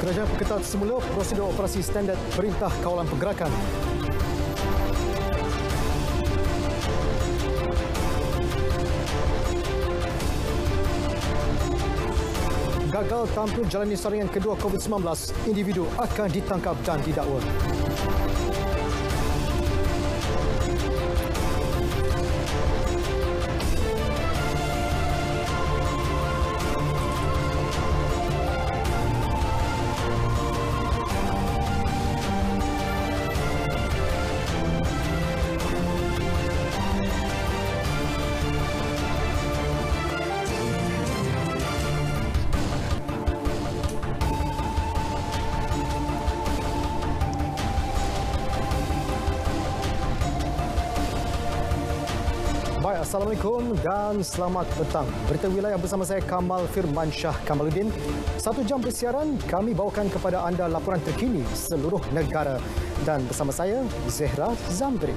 Kerajaan perketat semula prosedur operasi standard Perintah Kawalan Pergerakan. Gagal tampil jalani saringan kedua COVID-19, individu akan ditangkap dan didakwa. Baik, Assalamualaikum dan selamat petang. Berita wilayah bersama saya Kamal Firmansyah Kamaluddin. 1 jam bersiaran, kami bawakan kepada anda laporan terkini seluruh negara. Dan bersama saya, Zehra Zamdri.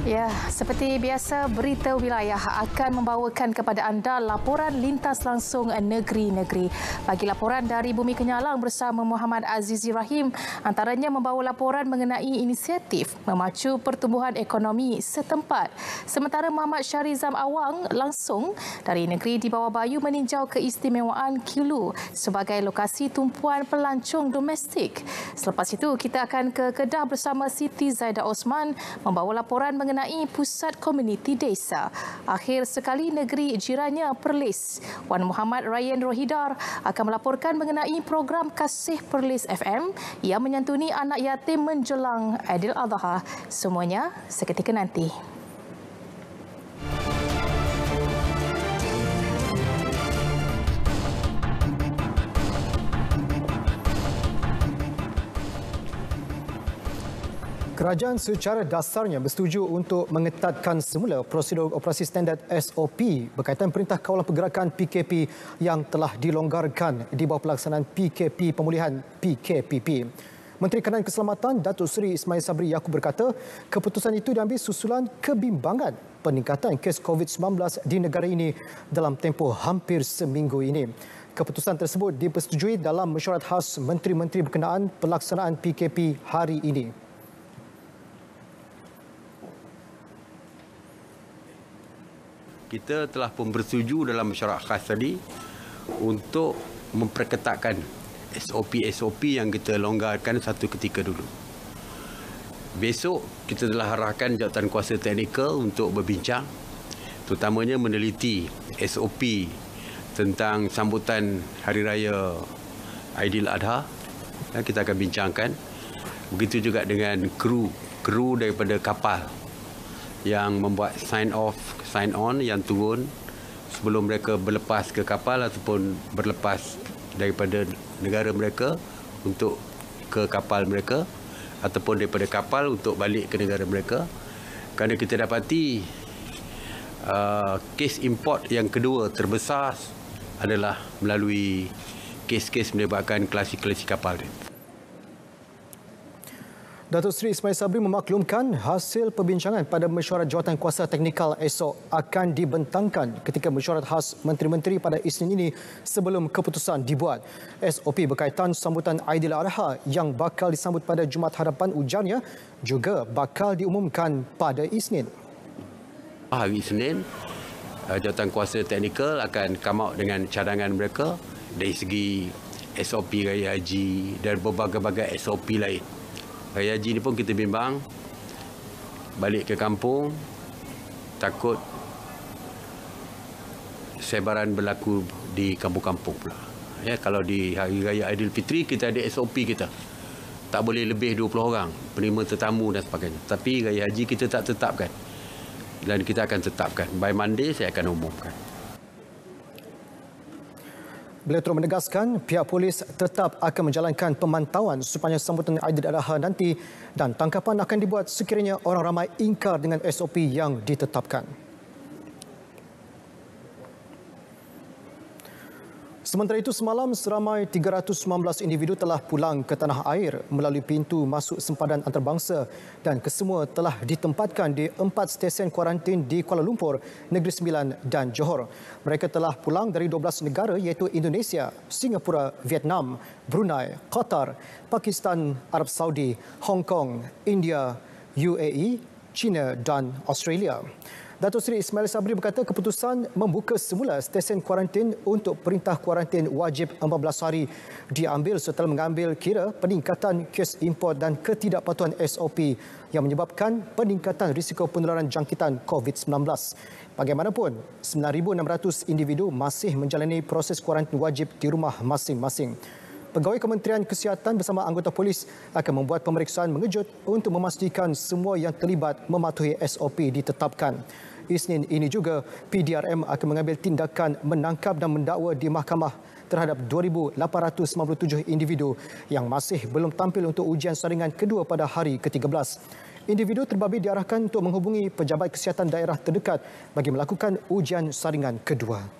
Ya, seperti biasa, berita wilayah akan membawakan kepada anda laporan lintas langsung negeri-negeri. Bagi laporan dari Bumi Kenyalang bersama Muhammad Azizi Rahim, antaranya membawa laporan mengenai inisiatif memacu pertumbuhan ekonomi setempat. Sementara Muhammad Syarizam Awang langsung dari negeri di bawah Bayu meninjau keistimewaan Kilu sebagai lokasi tumpuan pelancong domestik. Selepas itu, kita akan ke Kedah bersama Siti Zaidah Osman membawa laporan mengenai pusat komuniti desa. Akhir sekali, negeri jirannya Perlis. Wan Muhammad Ryan Rohidar akan melaporkan mengenai program Kasih Perlis FM yang menyantuni anak yatim menjelang Aidiladha. Semuanya seketika nanti. Kerajaan secara dasarnya bersetuju untuk mengetatkan semula prosedur operasi standard SOP berkaitan Perintah Kawalan Pergerakan PKP yang telah dilonggarkan di bawah pelaksanaan PKP Pemulihan PKPP. Menteri Kanan Keselamatan Datuk Seri Ismail Sabri Yaakob berkata, keputusan itu diambil susulan kebimbangan peningkatan kes COVID-19 di negara ini dalam tempoh hampir seminggu ini. Keputusan tersebut dipersetujui dalam mesyuarat khas Menteri-Menteri berkenaan pelaksanaan PKP hari ini. Kita telah pun bersetuju dalam mesyuarat khas tadi untuk memperketatkan SOP yang kita longgarkan satu ketika dulu. Besok kita telah arahkan jawatan kuasa teknikal untuk berbincang, terutamanya meneliti SOP tentang sambutan Hari Raya Aidiladha. Kita akan bincangkan. Begitu juga dengan kru daripada kapal yang membuat sign on yang turun sebelum mereka berlepas ke kapal ataupun berlepas daripada negara mereka untuk ke kapal mereka ataupun daripada kapal untuk balik ke negara mereka. Kerana kita dapati kes import yang kedua terbesar adalah melalui kes-kes melibatkan klasi-klasi kapal. Datuk Seri Ismail Sabri memaklumkan hasil perbincangan pada mesyuarat jawatan kuasa teknikal esok akan dibentangkan ketika mesyuarat khas Menteri-Menteri pada Isnin ini sebelum keputusan dibuat. SOP berkaitan sambutan Aidiladha yang bakal disambut pada Jumaat hadapan ujarnya juga bakal diumumkan pada Isnin. Hari Isnin, jawatan kuasa teknikal akan come out dengan cadangan mereka dari segi SOP Raya Haji dan berbagai-bagai SOP lain. Raya Haji ni pun kita bimbang balik ke kampung, takut sebaran berlaku di kampung-kampung pula. Ya, kalau di Hari Raya Aidilfitri kita ada SOP kita. Tak boleh lebih 20 orang penerima tetamu dan sebagainya. Tapi Raya Haji kita tak tetapkan. Dan kita akan tetapkan. By Monday saya akan umumkan. Beliau terus menegaskan pihak polis tetap akan menjalankan pemantauan sepanjang sambutan Aidiladha nanti dan tangkapan akan dibuat sekiranya orang ramai ingkar dengan SOP yang ditetapkan. Sementara itu, semalam seramai 319 individu telah pulang ke tanah air melalui pintu masuk sempadan antarabangsa dan kesemua telah ditempatkan di 4 stesen kuarantin di Kuala Lumpur, Negeri Sembilan dan Johor. Mereka telah pulang dari 12 negara iaitu Indonesia, Singapura, Vietnam, Brunei, Qatar, Pakistan, Arab Saudi, Hong Kong, India, UAE, China dan Australia. Datuk Seri Ismail Sabri berkata keputusan membuka semula stesen kuarantin untuk perintah kuarantin wajib 14 hari diambil setelah mengambil kira peningkatan kes import dan ketidakpatuhan SOP yang menyebabkan peningkatan risiko penularan jangkitan COVID-19. Bagaimanapun, 9,600 individu masih menjalani proses kuarantin wajib di rumah masing-masing. Pegawai Kementerian Kesihatan bersama anggota polis akan membuat pemeriksaan mengejut untuk memastikan semua yang terlibat mematuhi SOP ditetapkan. Isnin ini juga, PDRM akan mengambil tindakan menangkap dan mendakwa di mahkamah terhadap 2,897 individu yang masih belum tampil untuk ujian saringan kedua pada hari ke-13. Individu terbabit diarahkan untuk menghubungi pejabat kesihatan daerah terdekat bagi melakukan ujian saringan kedua.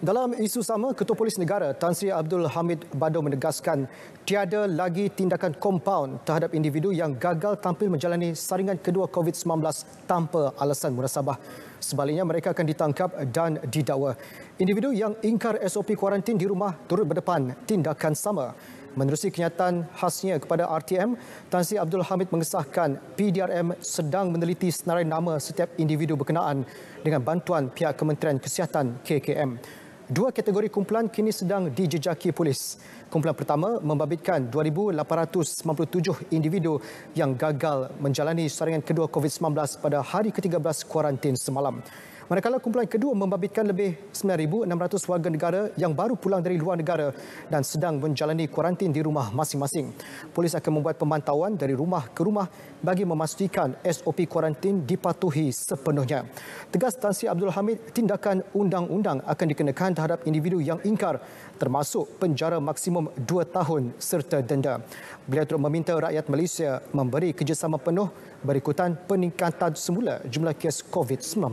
Dalam isu sama, Ketua Polis Negara Tan Sri Abdul Hamid Badaw menegaskan tiada lagi tindakan kompaun terhadap individu yang gagal tampil menjalani saringan kedua COVID-19 tanpa alasan munasabah. Sebaliknya, mereka akan ditangkap dan didakwa. Individu yang ingkar SOP kuarantin di rumah turut berdepan tindakan sama. Menerusi kenyataan khasnya kepada RTM, Tan Sri Abdul Hamid mengesahkan PDRM sedang meneliti senarai nama setiap individu berkenaan dengan bantuan pihak Kementerian Kesihatan KKM. 2 kategori kumpulan kini sedang dijejaki polis. Kumpulan pertama membabitkan 2,897 individu yang gagal menjalani saringan kedua COVID-19 pada hari ke-13 kuarantin semalam. Manakala kumpulan kedua membabitkan lebih 9,600 warga negara yang baru pulang dari luar negara dan sedang menjalani kuarantin di rumah masing-masing. Polis akan membuat pemantauan dari rumah ke rumah bagi memastikan SOP kuarantin dipatuhi sepenuhnya. Tegas Tan Sri Abdul Hamid, tindakan undang-undang akan dikenakan terhadap individu yang ingkar, termasuk penjara maksimum 2 tahun serta denda. Beliau turut meminta rakyat Malaysia memberi kerjasama penuh berikutan peningkatan semula jumlah kes COVID-19.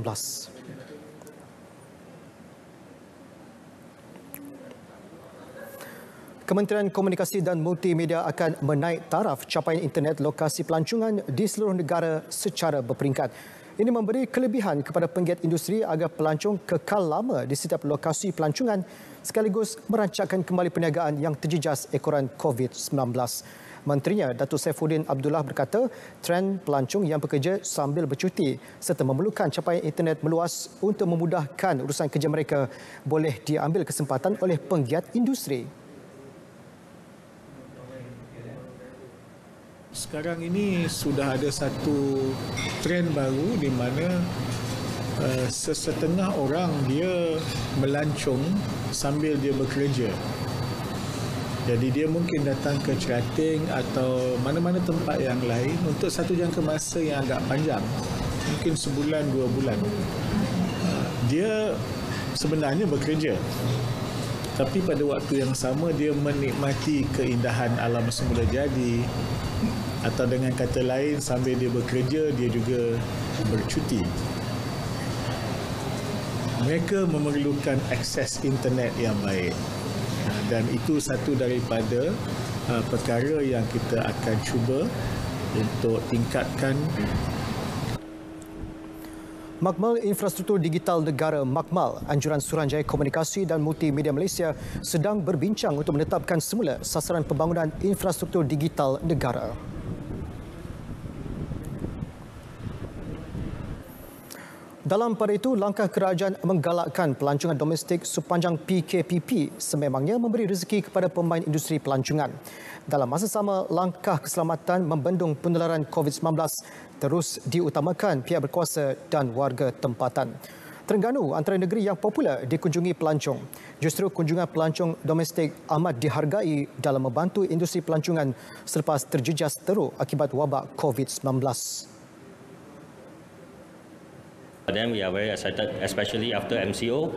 Kementerian Komunikasi dan Multimedia akan menaik taraf capaian internet lokasi pelancongan di seluruh negara secara berperingkat. Ini memberi kelebihan kepada penggiat industri agar pelancong kekal lama di setiap lokasi pelancongan sekaligus merancangkan kembali perniagaan yang terjejas ekoran COVID-19. Menterinya, Datuk Saifuddin Abdullah berkata, trend pelancong yang bekerja sambil bercuti serta memerlukan capaian internet meluas untuk memudahkan urusan kerja mereka boleh diambil kesempatan oleh penggiat industri. Sekarang ini sudah ada satu trend baru di mana sesetengah orang dia melancong sambil dia bekerja. Jadi dia mungkin datang ke Cerating atau mana-mana tempat yang lain untuk satu jangka masa yang agak panjang, mungkin sebulan, 2 bulan. Dia sebenarnya bekerja, tapi pada waktu yang sama dia menikmati keindahan alam semula jadi, atau dengan kata lain sambil dia bekerja dia juga bercuti. Mereka memerlukan akses internet yang baik dan itu satu daripada perkara yang kita akan cuba untuk tingkatkan. Makmal Infrastruktur Digital Negara Makmal, Anjuran Suruhanjaya Komunikasi dan Multimedia Malaysia sedang berbincang untuk menetapkan semula sasaran pembangunan infrastruktur digital negara. Dalam pada itu, langkah kerajaan menggalakkan pelancongan domestik sepanjang PKPP sememangnya memberi rezeki kepada pemain industri pelancongan. Dalam masa sama, langkah keselamatan membendung penularan COVID-19 terus diutamakan pihak berkuasa dan warga tempatan. Terengganu antara negeri yang popular dikunjungi pelancong. Justru kunjungan pelancong domestik amat dihargai dalam membantu industri pelancongan selepas terjejas teruk akibat wabak COVID-19. Then we are very excited, especially after MCO.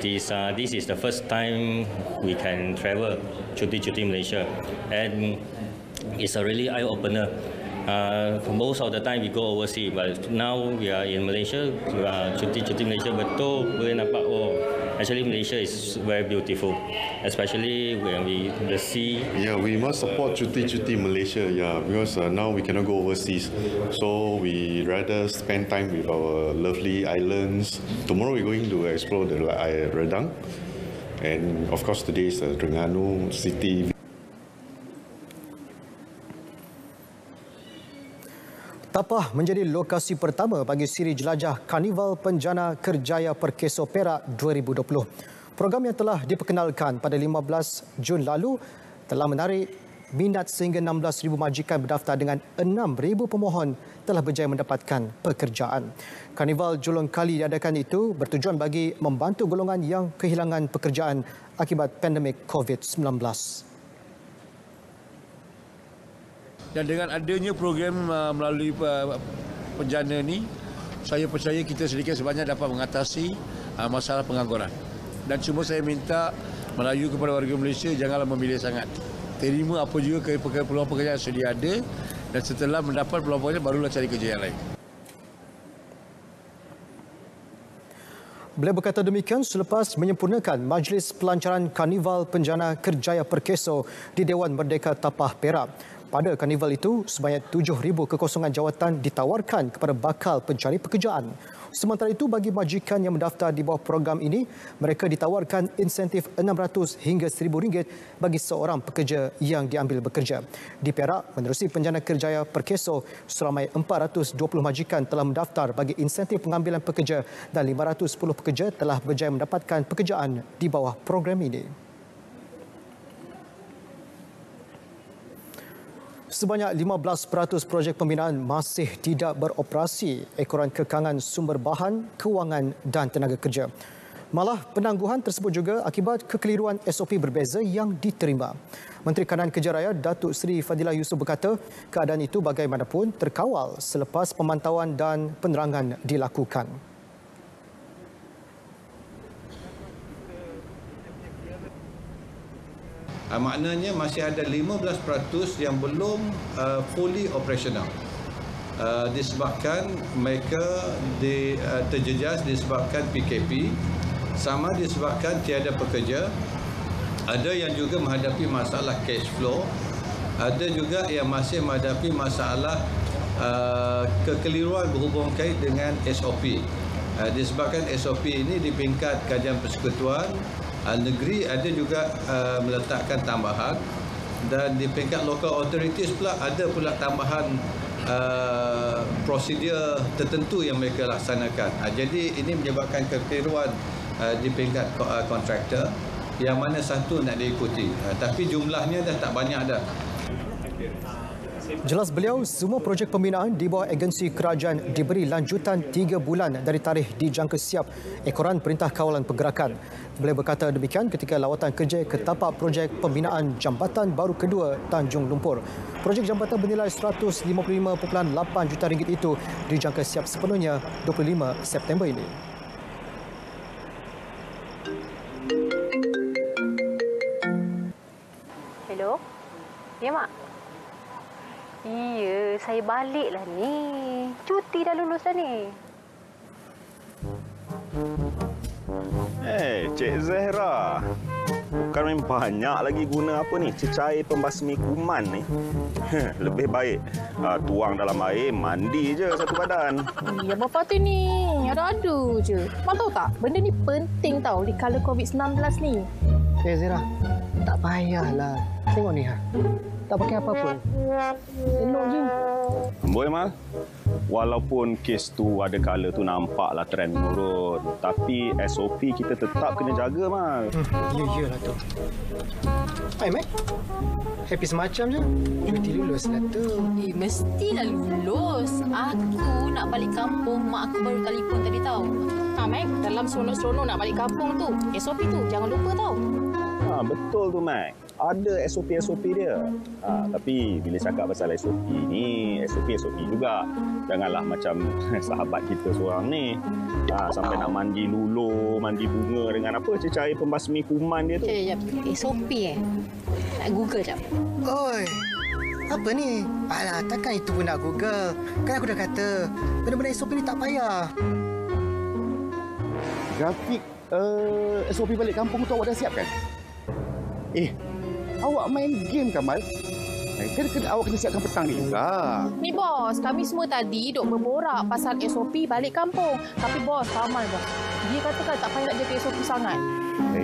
This is the first time we can travel cuti Malaysia, and it's a really eye-opener Most of the time we go overseas, but now we are in Malaysia. Cuti Malaysia betul boleh nampak. Oh, actually Malaysia is very beautiful, especially when the sea. Yeah, we must support cuti Malaysia. Yeah, because now we cannot go overseas, so we rather spend time with our lovely islands. Tomorrow we're going to explore the Redang, and of course today is Terengganu City. Tapah menjadi lokasi pertama bagi siri jelajah Karnival Penjana Kerjaya Perkeso Perak 2020. Program yang telah diperkenalkan pada 15 Jun lalu telah menarik minat sehingga 16,000 majikan berdaftar dengan 6,000 pemohon telah berjaya mendapatkan pekerjaan. Karnival julung kali diadakan itu bertujuan bagi membantu golongan yang kehilangan pekerjaan akibat pandemik COVID-19. Dan dengan adanya program melalui penjana ni, saya percaya kita sedikit sebanyak dapat mengatasi masalah pengangguran. Dan cuma saya minta Melayu kepada warga Malaysia, janganlah memilih sangat. Terima apa juga peluang pekerjaan yang sedia ada, dan setelah mendapat peluang pekerjaan barulah cari kerja yang lain. Beliau berkata demikian selepas menyempurnakan Majlis Pelancaran Karnival Penjana Kerjaya Perkeso di Dewan Merdeka Tapah Perak. Pada karnival itu, sebanyak 7,000 kekosongan jawatan ditawarkan kepada bakal pencari pekerjaan. Sementara itu, bagi majikan yang mendaftar di bawah program ini, mereka ditawarkan insentif RM600 hingga RM1,000 bagi seorang pekerja yang diambil bekerja. Di Perak, menerusi Penjana Kerjaya Perkeso, seramai 420 majikan telah mendaftar bagi insentif pengambilan pekerja dan 510 pekerja telah berjaya mendapatkan pekerjaan di bawah program ini. Sebanyak 15% projek pembinaan masih tidak beroperasi ekoran kekangan sumber bahan, kewangan dan tenaga kerja. Malah penangguhan tersebut juga akibat kekeliruan SOP berbeza yang diterima. Menteri Kanan Kerja Raya Datuk Seri Fadilah Yusof berkata keadaan itu bagaimanapun terkawal selepas pemantauan dan penerangan dilakukan. Maknanya masih ada 15% yang belum fully operational. Disebabkan mereka terjejas disebabkan PKP, sama disebabkan tiada pekerja. Ada yang juga menghadapi masalah cash flow, ada juga yang masih menghadapi masalah kekeliruan berhubung kait dengan SOP. Disebabkan SOP ini di peringkat Kajian Persekutuan negeri ada juga meletakkan tambahan, dan di peringkat local authorities pula ada pula tambahan prosedur tertentu yang mereka laksanakan. Jadi ini menyebabkan kekeliruan di peringkat kontraktor yang mana satu nak diikuti, tapi jumlahnya dah tak banyak dah. Jelas beliau, semua projek pembinaan di bawah agensi kerajaan diberi lanjutan 3 bulan dari tarikh dijangka siap ekoran Perintah Kawalan Pergerakan. Beliau berkata demikian ketika lawatan kerja ke tapak projek pembinaan Jambatan Baru Kedua Tanjung Lumpur. Projek jambatan bernilai RM155.8 juta itu dijangka siap sepenuhnya 25 September ini. Hello? Ya, Mak? Iya, saya baliklah ni. Cuti dah lulus dah ni. Cik Zahra. Bukan main banyak lagi guna apa ni, cecair pembasmi kuman ni. Lebih baik tuang dalam air, mandi je satu badan. Ya, Bapa tu ni ada-ada je. Mak tahu tak, benda ni penting tau di kala COVID-19 ni. Zahra, tak payahlah. Tengok ni, tak pakai apa pun. Elok je. Boy Mal, walaupun kes tu ada kala tu nampaklah trend menurun, tapi SOP kita tetap kena jaga, Mal. Iyalah tu. Hai, Mat. Happy semacam je. Cuti lulus lah tu. Mestilah lulus. Aku nak balik kampung, mak aku baru telefon tadi tau. Mac, dalam seronok-seronok nak balik kampung tu, SOP tu jangan lupa tau. Betul tu, Mac. Ada SOP dia. Tapi bila cakap pasal SOP ni, SOP juga. Janganlah macam sahabat kita seorang ni. Sampai nak mandi lulu, mandi bunga dengan apa, cecair pembasmi kuman dia tu. SOP Nak Google jap. Oi, Apa ni? Alah, takkan itu pun nak Google. Kan aku dah kata, benda-benda SOP ni tak payah. Grafik SOP balik kampung tu awak dah siapkan? Awak main game, Kamal? Awak kena siapkan petang ni juga. Ni bos, kami semua tadi duk berborak pasal SOP balik kampung. Tapi bos, Kamal bos, dia katakan tak payah nak jaga SOP sangat.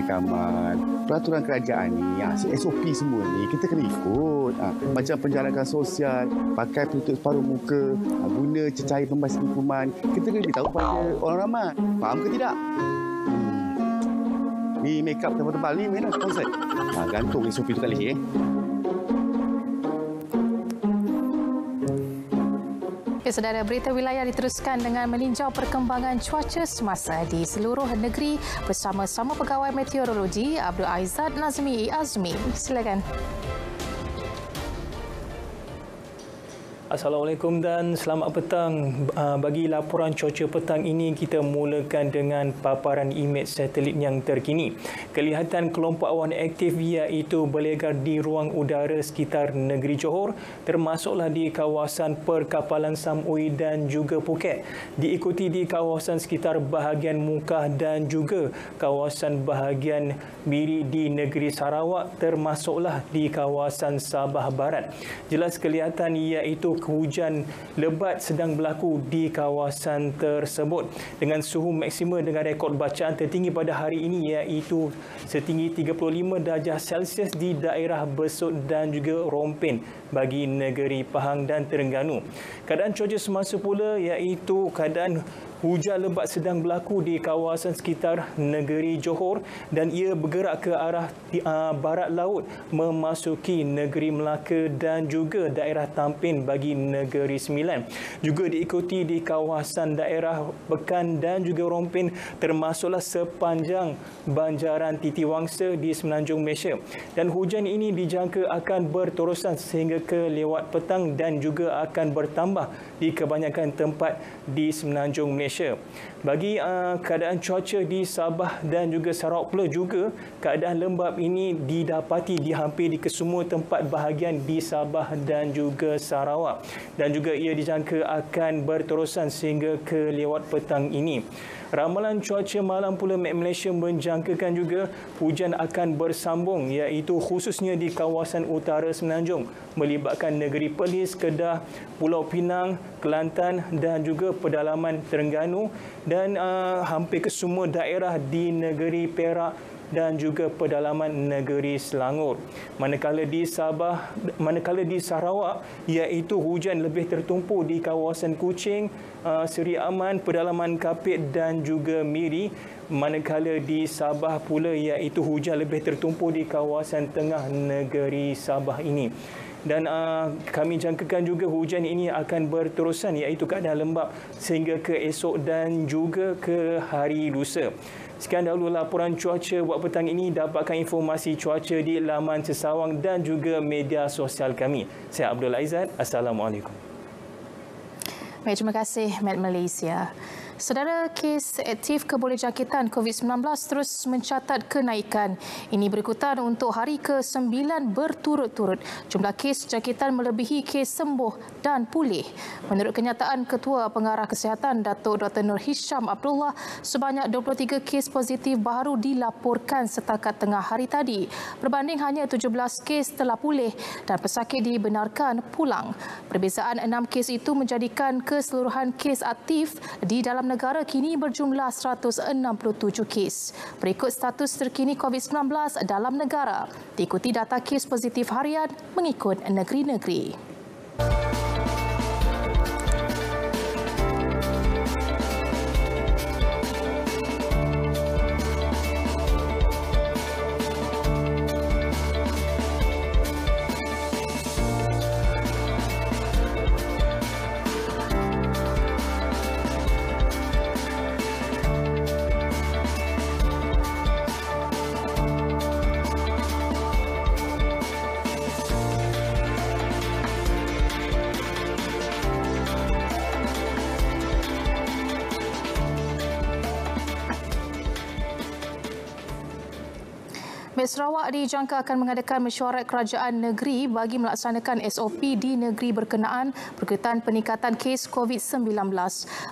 Kamal, peraturan kerajaan ni, SOP semua ni kita kena ikut. Macam penjarakan sosial, pakai penutup separuh muka, guna cecair pembasmi kuman. Kita kena beritahu pada orang ramai. Faham ke tidak? Ni make up tebal-tebal ni mana konsert? Gantung SOP tu kali Saudara, berita wilayah diteruskan dengan meninjau perkembangan cuaca semasa di seluruh negeri bersama-sama Pegawai Meteorologi Abdul Aizat Nazmi Azmi. Silakan. Assalamualaikum dan selamat petang. Bagi laporan cuaca petang ini, kita mulakan dengan paparan imej satelit yang terkini. Kelihatan kelompok awan aktif iaitu berlegar di ruang udara sekitar negeri Johor, termasuklah di kawasan perkapalan Samui dan juga Phuket. Diikuti di kawasan sekitar bahagian Mukah dan juga kawasan bahagian Miri di negeri Sarawak, termasuklah di kawasan Sabah Barat. Jelas kelihatan iaitu hujan lebat sedang berlaku di kawasan tersebut dengan suhu maksima dengan rekod bacaan tertinggi pada hari ini iaitu setinggi 35 darjah Celsius di daerah Besut dan juga Rompin bagi negeri Pahang dan Terengganu. Keadaan cuaca semasa pula iaitu keadaan hujan lebat sedang berlaku di kawasan sekitar negeri Johor dan ia bergerak ke arah barat laut memasuki negeri Melaka dan juga daerah Tampin bagi negeri Sembilan. Juga diikuti di kawasan daerah Bekan dan juga Rompin, termasuklah sepanjang banjaran Titiwangsa di Semenanjung Malaysia. Dan hujan ini dijangka akan berterusan sehingga ke lewat petang dan juga akan bertambah di kebanyakan tempat di Semenanjung Malaysia. Bagi keadaan cuaca di Sabah dan juga Sarawak pula juga, keadaan lembap ini didapati di hampir di kesemua tempat bahagian di Sabah dan juga Sarawak. Dan juga ia dijangka akan berterusan sehingga ke lewat petang ini. Ramalan cuaca malam pula Met Malaysia menjangkakan juga hujan akan bersambung iaitu khususnya di kawasan utara Semenanjung melibatkan negeri Perlis, Kedah, Pulau Pinang, Kelantan dan juga pedalaman Terengganu dan hampir ke semua daerah di negeri Perak dan juga pedalaman negeri Selangor. Manakala di Sarawak iaitu hujan lebih tertumpu di kawasan Kuching, Seri Aman, pedalaman Kapit dan juga Miri. Manakala di Sabah pula iaitu hujan lebih tertumpu di kawasan tengah negeri Sabah ini. Dan kami jangkakan juga hujan ini akan berterusan iaitu keadaan lembap sehingga ke esok dan juga ke hari lusa. Sekian dahulu laporan cuaca buat petang ini. Dapatkan informasi cuaca di laman Sesawang dan juga media sosial kami. Saya Abdul Aizat. Assalamualaikum. Baik, terima kasih Met Malaysia. Saudara, kes aktif kebolehjangkitan COVID-19 terus mencatat kenaikan. Ini berikutan untuk hari ke-9 berturut-turut. Jumlah kes jangkitan melebihi kes sembuh dan pulih. Menurut kenyataan Ketua Pengarah Kesihatan Datuk Dr. Nur Hisham Abdullah, sebanyak 23 kes positif baru dilaporkan setakat tengah hari tadi. Berbanding hanya 17 kes telah pulih dan pesakit dibenarkan pulang. Perbezaan 6 kes itu menjadikan keseluruhan kes aktif di dalam negara kini berjumlah 167 kes. Berikut status terkini COVID-19 dalam negara, diikuti data kes positif harian mengikut negeri-negeri. Met Sarawak dijangka akan mengadakan mesyuarat kerajaan negeri bagi melaksanakan SOP di negeri berkenaan berkaitan peningkatan kes COVID-19.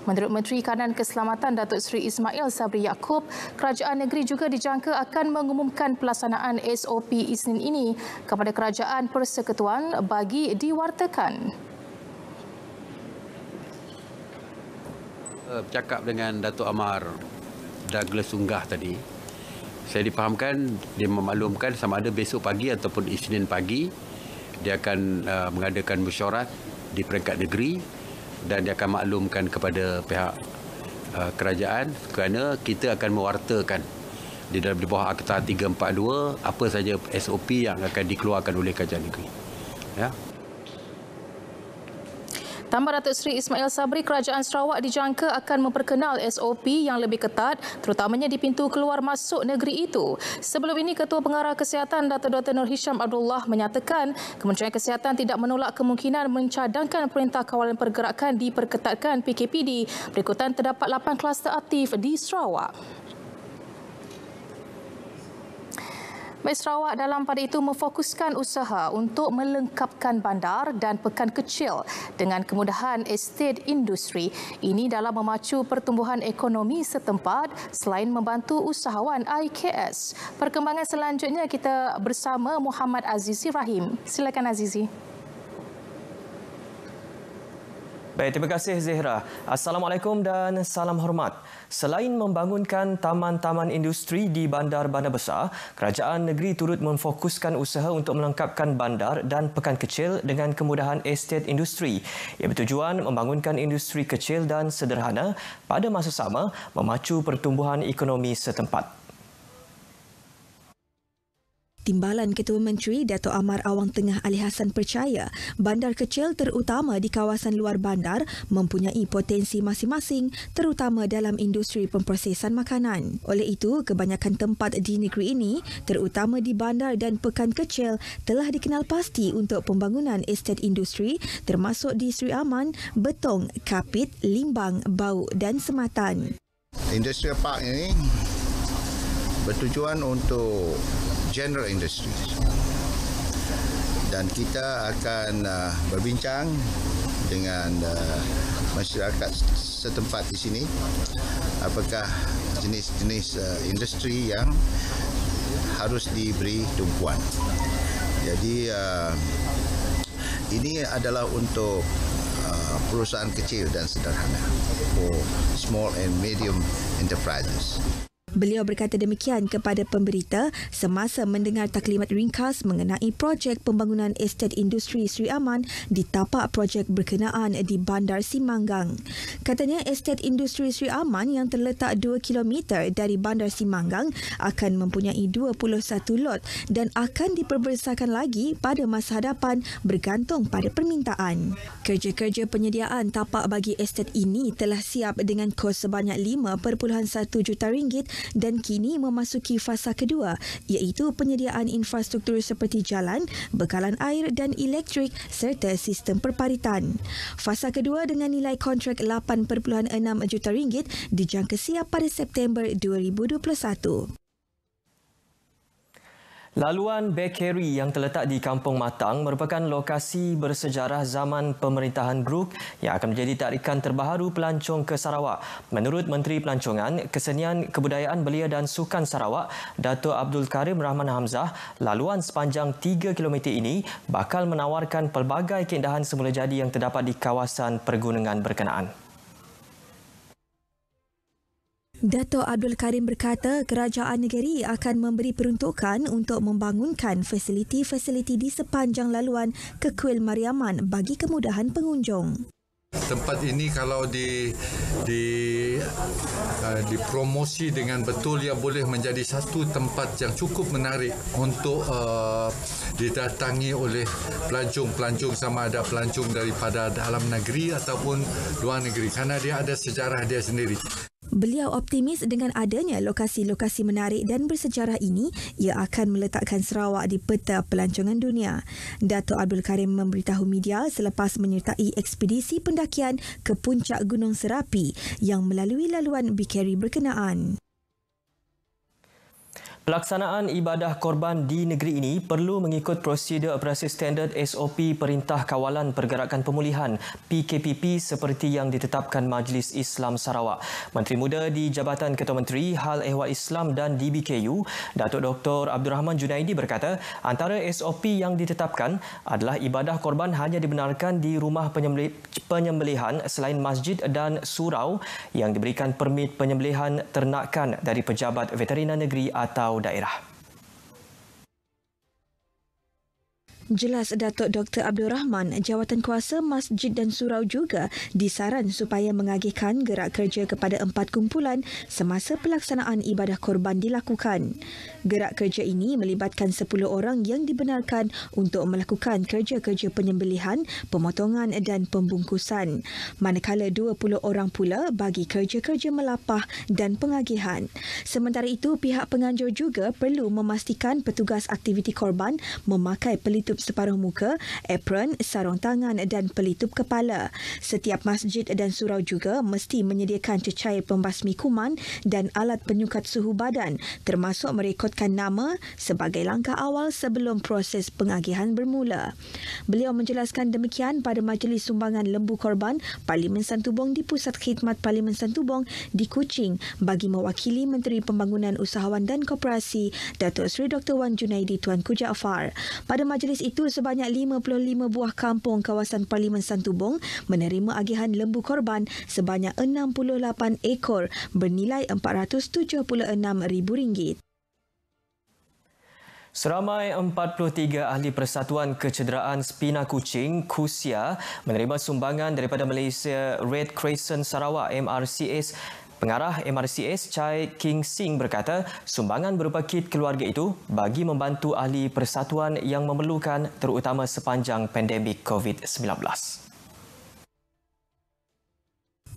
Menurut Menteri Kanan Keselamatan Datuk Seri Ismail Sabri Yaakob, kerajaan negeri juga dijangka akan mengumumkan pelaksanaan SOP Isnin ini kepada kerajaan persekutuan bagi diwartakan. Bercakap dengan Datuk Amar Douglas Unggah tadi, saya dipahamkan dia memaklumkan sama ada besok pagi ataupun Isnin pagi dia akan mengadakan mesyuarat di peringkat negeri dan dia akan maklumkan kepada pihak kerajaan kerana kita akan mewartakan di bawah Akta 342 apa saja SOP yang akan dikeluarkan oleh kerajaan negeri. Ya. Tambah Datuk Seri Ismail Sabri, kerajaan Sarawak dijangka akan memperkenal SOP yang lebih ketat terutamanya di pintu keluar masuk negeri itu. Sebelum ini, Ketua Pengarah Kesihatan Dr. Nur Hisham Abdullah menyatakan Kementerian Kesihatan tidak menolak kemungkinan mencadangkan Perintah Kawalan Pergerakan diperketatkan PKPD berikutan terdapat 8 kluster aktif di Sarawak. Met Sarawak dalam pada itu memfokuskan usaha untuk melengkapkan bandar dan pekan kecil dengan kemudahan estate industri. Ini dalam memacu pertumbuhan ekonomi setempat selain membantu usahawan IKS. Perkembangan selanjutnya kita bersama Muhammad Azizi Rahim. Silakan Azizi. Baik, terima kasih Zehra. Assalamualaikum dan salam hormat. Selain membangunkan taman-taman industri di bandar-bandar besar, kerajaan negeri turut memfokuskan usaha untuk melengkapkan bandar dan pekan kecil dengan kemudahan estate industri. Ia bertujuan membangunkan industri kecil dan sederhana pada masa sama memacu pertumbuhan ekonomi setempat. Timbalan Ketua Menteri Dato' Amar Awang Tengah Ali Hassan percaya bandar kecil terutama di kawasan luar bandar mempunyai potensi masing-masing terutama dalam industri pemprosesan makanan. Oleh itu, kebanyakan tempat di negeri ini terutama di bandar dan pekan kecil telah dikenal pasti untuk pembangunan estate industri termasuk di Seri Aman, Betong, Kapit, Limbang, Bau dan Sematan. Industrial Park ini bertujuan untuk general industry dan kita akan berbincang dengan masyarakat setempat di sini apakah jenis-jenis industri yang harus diberi tumpuan. Jadi ini adalah untuk perusahaan kecil dan sederhana, for small and medium enterprises. Beliau berkata demikian kepada pemberita semasa mendengar taklimat ringkas mengenai projek pembangunan estate industri Seri Aman di tapak projek berkenaan di Bandar Simanggang. Katanya estate industri Seri Aman yang terletak 2 km dari Bandar Simanggang akan mempunyai 21 lot dan akan diperbesarkan lagi pada masa hadapan bergantung pada permintaan. Kerja-kerja penyediaan tapak bagi estate ini telah siap dengan kos sebanyak 5.1 juta ringgit dan kini memasuki fasa kedua iaitu penyediaan infrastruktur seperti jalan, bekalan air dan elektrik serta sistem perparitan. Fasa kedua dengan nilai kontrak 8.6 juta ringgit dijangka siap pada September 2021. Laluan Bekeri yang terletak di Kampung Matang merupakan lokasi bersejarah zaman pemerintahan Brooke yang akan menjadi tarikan terbaharu pelancong ke Sarawak. Menurut Menteri Pelancongan, Kesenian, Kebudayaan Belia dan Sukan Sarawak, Dato' Abdul Karim Rahman Hamzah, laluan sepanjang 3 km ini bakal menawarkan pelbagai keindahan semula jadi yang terdapat di kawasan pergunungan berkenaan. Dato' Abdul Karim berkata kerajaan negeri akan memberi peruntukan untuk membangunkan fasiliti-fasiliti di sepanjang laluan ke Kuil Mariaman bagi kemudahan pengunjung. Tempat ini kalau dipromosi dengan betul, ia boleh menjadi satu tempat yang cukup menarik untuk didatangi oleh pelancong-pelancong, sama ada pelancong daripada dalam negeri ataupun luar negeri, kerana dia ada sejarah dia sendiri. Beliau optimis dengan adanya lokasi-lokasi menarik dan bersejarah ini, ia akan meletakkan Sarawak di peta pelancongan dunia. Dato' Abdul Karim memberitahu media selepas menyertai ekspedisi pendakian ke puncak Gunung Serapi yang melalui laluan Bekeri berkenaan. Pelaksanaan ibadah korban di negeri ini perlu mengikut prosedur operasi standard SOP Perintah Kawalan Pergerakan Pemulihan PKPP seperti yang ditetapkan Majlis Islam Sarawak. Menteri Muda di Jabatan Ketua Menteri Hal Ehwal Islam dan DBKU, Datuk Dr. Abdul Rahman Junaidi berkata, antara SOP yang ditetapkan adalah ibadah korban hanya dibenarkan di rumah penyembelihan selain masjid dan surau yang diberikan permit penyembelihan ternakan dari pejabat veteriner negeri atau daerah. Jelas Datuk Dr. Abdul Rahman, jawatankuasa masjid dan surau juga disaran supaya mengagihkan gerak kerja kepada 4 kumpulan semasa pelaksanaan ibadah korban dilakukan. Gerak kerja ini melibatkan 10 orang yang dibenarkan untuk melakukan kerja-kerja penyembelihan, pemotongan dan pembungkusan. Manakala 20 orang pula bagi kerja-kerja melapah dan pengagihan. Sementara itu, pihak penganjur juga perlu memastikan petugas aktiviti korban memakai pelitup separuh muka, apron, sarung tangan dan pelitup kepala. Setiap masjid dan surau juga mesti menyediakan cecair pembasmi kuman dan alat penyukat suhu badan, termasuk merekodkan nama sebagai langkah awal sebelum proses pengagihan bermula. Beliau menjelaskan demikian pada Majlis Sumbangan Lembu Korban Parlimen Santubong di Pusat Khidmat Parlimen Santubong di Kuching bagi mewakili Menteri Pembangunan Usahawan dan Koperasi Datuk Seri Dr. Wan Junaidi Tuanku Jaafar. Pada majlis itu, sebanyak 55 buah kampung kawasan Parlimen Santubong menerima agihan lembu korban sebanyak 68 ekor bernilai RM476,000. Seramai 43 ahli Persatuan Kecederaan Spina Kuching (KUSIA) menerima sumbangan daripada Malaysia Red Crescent Sarawak (MRCS). Pengarah MRCS Chai King Sing berkata sumbangan berupa kit keluarga itu bagi membantu ahli persatuan yang memerlukan terutama sepanjang pandemik COVID-19.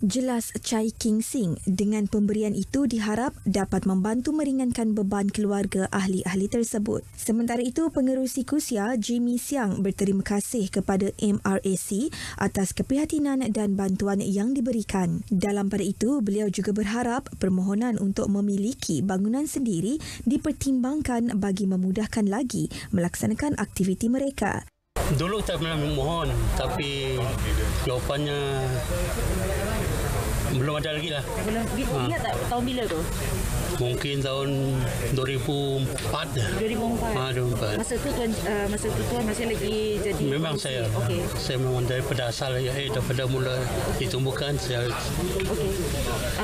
Jelas Chai King Sing, dengan pemberian itu diharap dapat membantu meringankan beban keluarga ahli-ahli tersebut. Sementara itu, pengerusi KUSIA Jimmy Siang berterima kasih kepada MRAC atas keprihatinan dan bantuan yang diberikan. Dalam pada itu, beliau juga berharap permohonan untuk memiliki bangunan sendiri dipertimbangkan bagi memudahkan lagi melaksanakan aktiviti mereka. Dulu tak pernah memohon, tapi jawapannya belum ada lagi lah. Belum, ingat tak tahun bila tu? Mungkin tahun 2004. 2004. Masa tu tuan masih lagi jadi. Memang saya. Okay. Saya memang daripada asal daripada mula ditumbuhkan saya. Okey.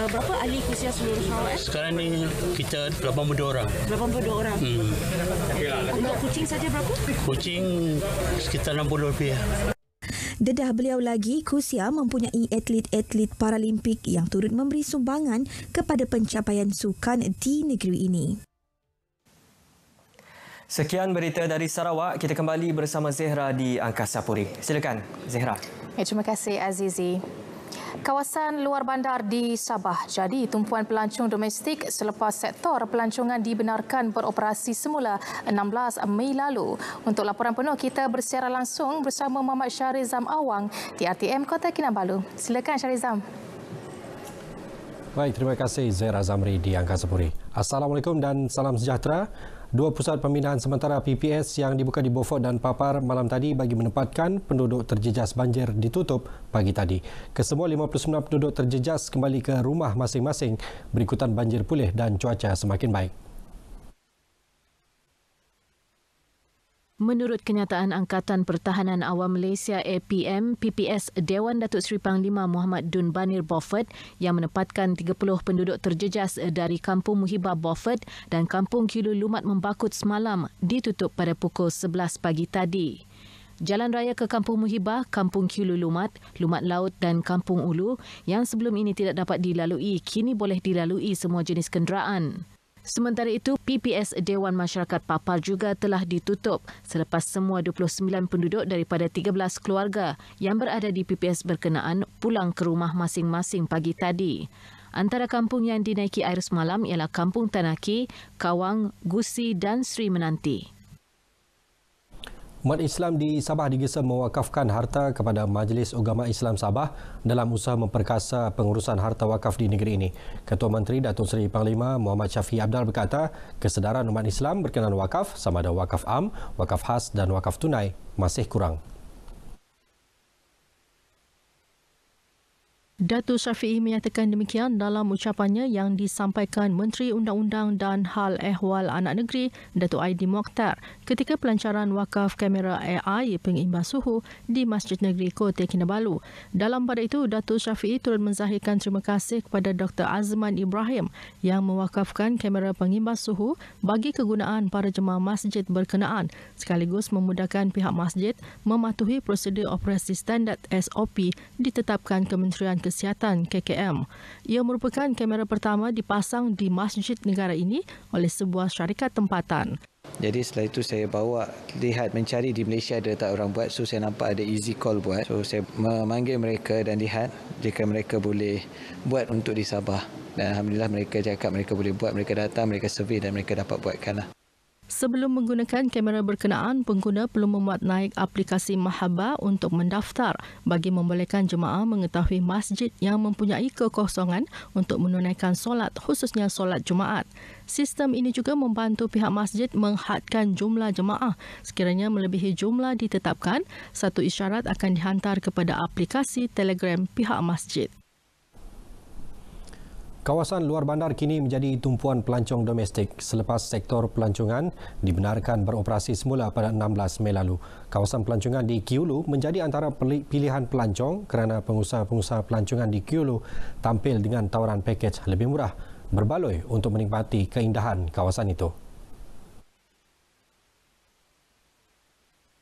Berapa ahli KUSIA seluruh Sarawak? Sekarang ni kita 82 orang. 82 orang. Untuk Kuching saja berapa? Kuching sekitar 60 lebih. Dedah beliau lagi, KUSIA mempunyai atlet-atlet Paralimpik yang turut memberi sumbangan kepada pencapaian sukan di negeri ini. Sekian berita dari Sarawak. Kita kembali bersama Zehra di Angkasa Puri. Silakan, Zehra. Terima kasih, Azizi. Kawasan luar bandar di Sabah jadi tumpuan pelancong domestik selepas sektor pelancongan dibenarkan beroperasi semula 16 Mei lalu. Untuk laporan penuh, kita bersiaran langsung bersama Muhammad Syarizam Awang di RTM Kota Kinabalu. Silakan Syarizam. Baik, terima kasih Zahra Zamri di Angkasa Puri. Assalamualaikum dan salam sejahtera. Dua pusat pembinaan sementara PPS yang dibuka di Beaufort dan Papar malam tadi bagi menempatkan penduduk terjejas banjir ditutup pagi tadi. Kesemua 59 penduduk terjejas kembali ke rumah masing-masing berikutan banjir pulih dan cuaca semakin baik. Menurut kenyataan Angkatan Pertahanan Awam Malaysia APM, PPS Dewan Datuk Seri Panglima Muhammad Dun Banir Beaufort yang menempatkan 30 penduduk terjejas dari Kampung Muhibah Beaufort dan Kampung Kilu Lumat Membakut semalam ditutup pada pukul 11 pagi tadi. Jalan raya ke Kampung Muhibah, Kampung Kilu Lumat, Lumat Laut dan Kampung Ulu yang sebelum ini tidak dapat dilalui kini boleh dilalui semua jenis kenderaan. Sementara itu, PPS Dewan Masyarakat Papar juga telah ditutup selepas semua 29 penduduk daripada 13 keluarga yang berada di PPS berkenaan pulang ke rumah masing-masing pagi tadi. Antara kampung yang dinaiki air semalam ialah Kampung Tanaki, Kawang, Gusi dan Sri Menanti. Umat Islam di Sabah digesa mewakafkan harta kepada Majlis Ugama Islam Sabah dalam usaha memperkasa pengurusan harta wakaf di negeri ini. Ketua Menteri Datuk Seri Panglima Muhammad Syafiee Abdal berkata, kesedaran umat Islam berkenaan wakaf sama ada wakaf am, wakaf khas dan wakaf tunai masih kurang. Datuk Syafiee menyatakan demikian dalam ucapannya yang disampaikan Menteri Undang-Undang dan Hal Ehwal Anak Negeri Datuk Aidil Mokhtar ketika pelancaran wakaf kamera AI pengimbas suhu di Masjid Negeri Kota Kinabalu. Dalam pada itu, Datuk Syafiee turut menzahirkan terima kasih kepada Dr. Azman Ibrahim yang mewakafkan kamera pengimbas suhu bagi kegunaan para jemaah masjid berkenaan sekaligus memudahkan pihak masjid mematuhi prosedur operasi standard SOP ditetapkan Kementerian Kesihatan KKM. Ia merupakan kamera pertama dipasang di masjid negara ini oleh sebuah syarikat tempatan. Jadi setelah itu saya bawa lihat mencari di Malaysia ada tak orang buat, so saya nampak ada easy call buat. So saya memanggil mereka dan lihat jika mereka boleh buat untuk di Sabah. Dan alhamdulillah mereka cakap mereka boleh buat, mereka datang, mereka survey dan mereka dapat buatkanlah. Sebelum menggunakan kamera berkenaan, pengguna perlu memuat naik aplikasi Mahabba untuk mendaftar bagi membolehkan jemaah mengetahui masjid yang mempunyai kekosongan untuk menunaikan solat, khususnya solat Jumaat. Sistem ini juga membantu pihak masjid menghadkan jumlah jemaah. Sekiranya melebihi jumlah ditetapkan, satu isyarat akan dihantar kepada aplikasi Telegram pihak masjid. Kawasan luar bandar kini menjadi tumpuan pelancong domestik selepas sektor pelancongan dibenarkan beroperasi semula pada 16 Mei lalu. Kawasan pelancongan di Kiulu menjadi antara pilihan pelancong kerana pengusaha-pengusaha pelancongan di Kiulu tampil dengan tawaran pakej lebih murah berbaloi untuk menikmati keindahan kawasan itu.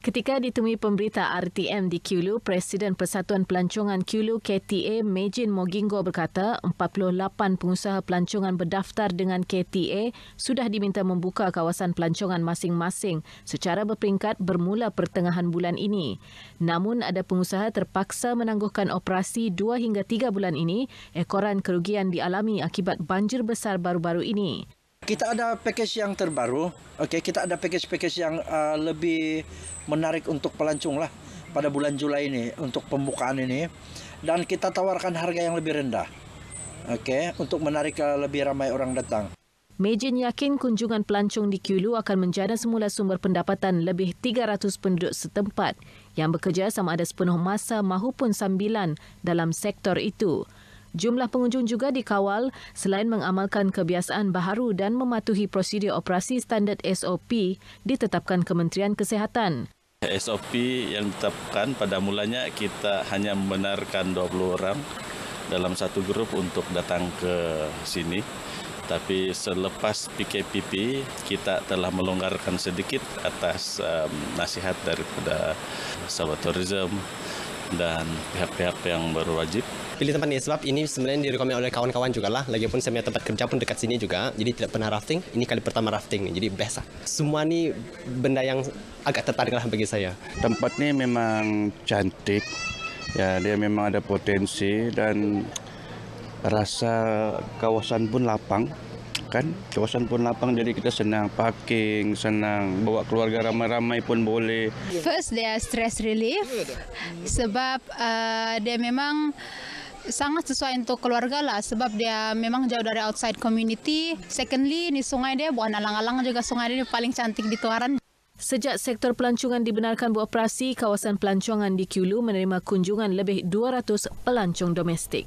Ketika ditemui pemberita RTM di Kiulu, Presiden Persatuan Pelancongan Kiulu KTA Mejin Mogingo berkata 48 pengusaha pelancongan berdaftar dengan KTA sudah diminta membuka kawasan pelancongan masing-masing secara berperingkat bermula pertengahan bulan ini. Namun ada pengusaha terpaksa menangguhkan operasi 2 hingga 3 bulan ini ekoran kerugian dialami akibat banjir besar baru-baru ini. Kita ada pakej yang terbaru, kita ada pakej-pakej yang lebih menarik untuk pelancong lah pada bulan Julai ini untuk pembukaan ini, dan kita tawarkan harga yang lebih rendah, untuk menarik lebih ramai orang datang. Mejin yakin kunjungan pelancong di Kiulu akan menjana semula sumber pendapatan lebih 300 penduduk setempat yang bekerja sama ada sepenuh masa mahupun sambilan dalam sektor itu. Jumlah pengunjung juga dikawal selain mengamalkan kebiasaan baharu dan mematuhi prosedur operasi standard SOP ditetapkan Kementerian Kesihatan. SOP yang ditetapkan pada mulanya kita hanya membenarkan 20 orang dalam satu grup untuk datang ke sini. Tapi selepas PKPP kita telah melonggarkan sedikit atas nasihat daripada sahabat tourism dan pihak-pihak yang berwajib. Pilih tempat ini sebab ini sebenarnya direkomend oleh kawan-kawan juga lah. Lagipun saya punya tempat kerja pun dekat sini juga. Jadi tidak pernah rafting. Ini kali pertama rafting nih. Jadi best lah. Semua ni benda yang agak tertarik lah bagi saya. Tempat ni memang cantik. Ya, dia memang ada potensi dan rasa kawasan pun lapang. Kan? Kawasan pun lapang jadi kita senang parking, senang bawa keluarga ramai-ramai pun boleh. First, dia stress relief sebab dia memang sangat sesuai untuk keluarga lah sebab dia memang jauh dari outside community. Secondly, ni sungai dia bukan alang-alang juga, sungai dia paling cantik di Tuaran. Sejak sektor pelancongan dibenarkan beroperasi, kawasan pelancongan di Kiulu menerima kunjungan lebih 200 pelancong domestik.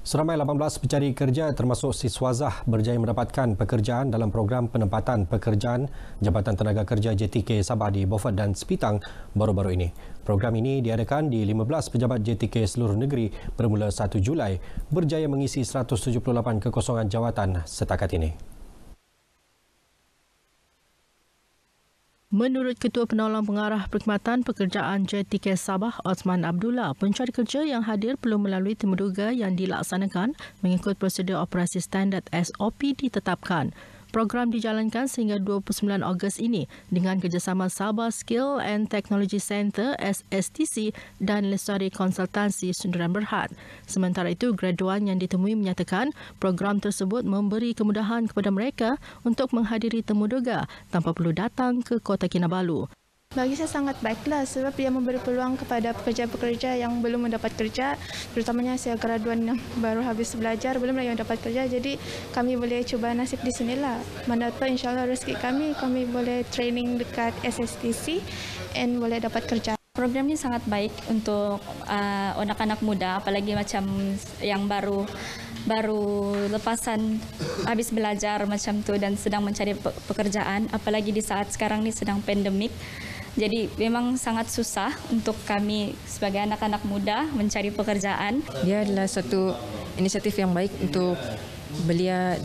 Seramai 18 pencari kerja termasuk siswazah berjaya mendapatkan pekerjaan dalam program penempatan pekerjaan Jabatan Tenaga Kerja JTK Sabah di Beaufort dan Sepitang baru-baru ini. Program ini diadakan di 15 pejabat JTK seluruh negeri bermula 1 Julai berjaya mengisi 178 kekosongan jawatan setakat ini. Menurut Ketua Penolong Pengarah Perkhidmatan Pekerjaan JTK Sabah, Osman Abdullah, pencari kerja yang hadir perlu melalui temuduga yang dilaksanakan mengikut prosedur operasi standard SOP ditetapkan. Program dijalankan sehingga 29 Ogos ini dengan kerjasama Sabah Skill and Technology Centre SSTC dan Lestari Konsultansi Sundaram Berhad. Sementara itu, graduan yang ditemui menyatakan program tersebut memberi kemudahan kepada mereka untuk menghadiri temuduga tanpa perlu datang ke Kota Kinabalu. Bagi saya sangat baiklah sebab ia memberi peluang kepada pekerja-pekerja yang belum mendapat kerja, terutamanya saya graduan yang baru habis belajar, belum lagi mendapat kerja, jadi kami boleh cuba nasib di sinilah. Mana tahu insyaAllah rezeki kami boleh training dekat SSTC dan boleh dapat kerja. Program ini sangat baik untuk anak-anak muda, apalagi macam yang baru lepasan habis belajar macam tu dan sedang mencari pekerjaan, apalagi di saat sekarang ni sedang pandemik. Jadi memang sangat susah untuk kami sebagai anak-anak muda mencari pekerjaan. Dia adalah satu inisiatif yang baik untuk belia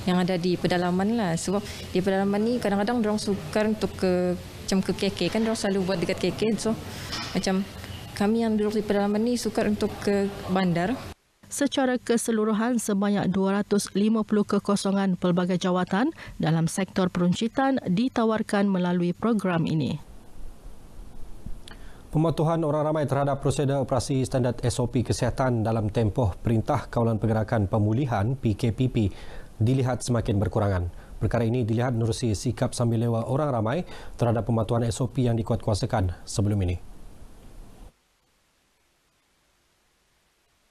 yang ada di pedalaman lah. Sebab di pedalaman ni kadang-kadang dorang sukar untuk ke KK kan, dorang selalu buat dekat KK. So macam kami yang duduk di pedalaman ni sukar untuk ke bandar. Secara keseluruhan, sebanyak 250 kekosongan pelbagai jawatan dalam sektor peruncitan ditawarkan melalui program ini. Pematuhan orang ramai terhadap prosedur operasi standard SOP kesihatan dalam tempoh Perintah Kawalan Pergerakan Pemulihan PKPP dilihat semakin berkurangan. Perkara ini dilihat menerusi sikap sambil lewa orang ramai terhadap pematuhan SOP yang dikuatkuasakan sebelum ini.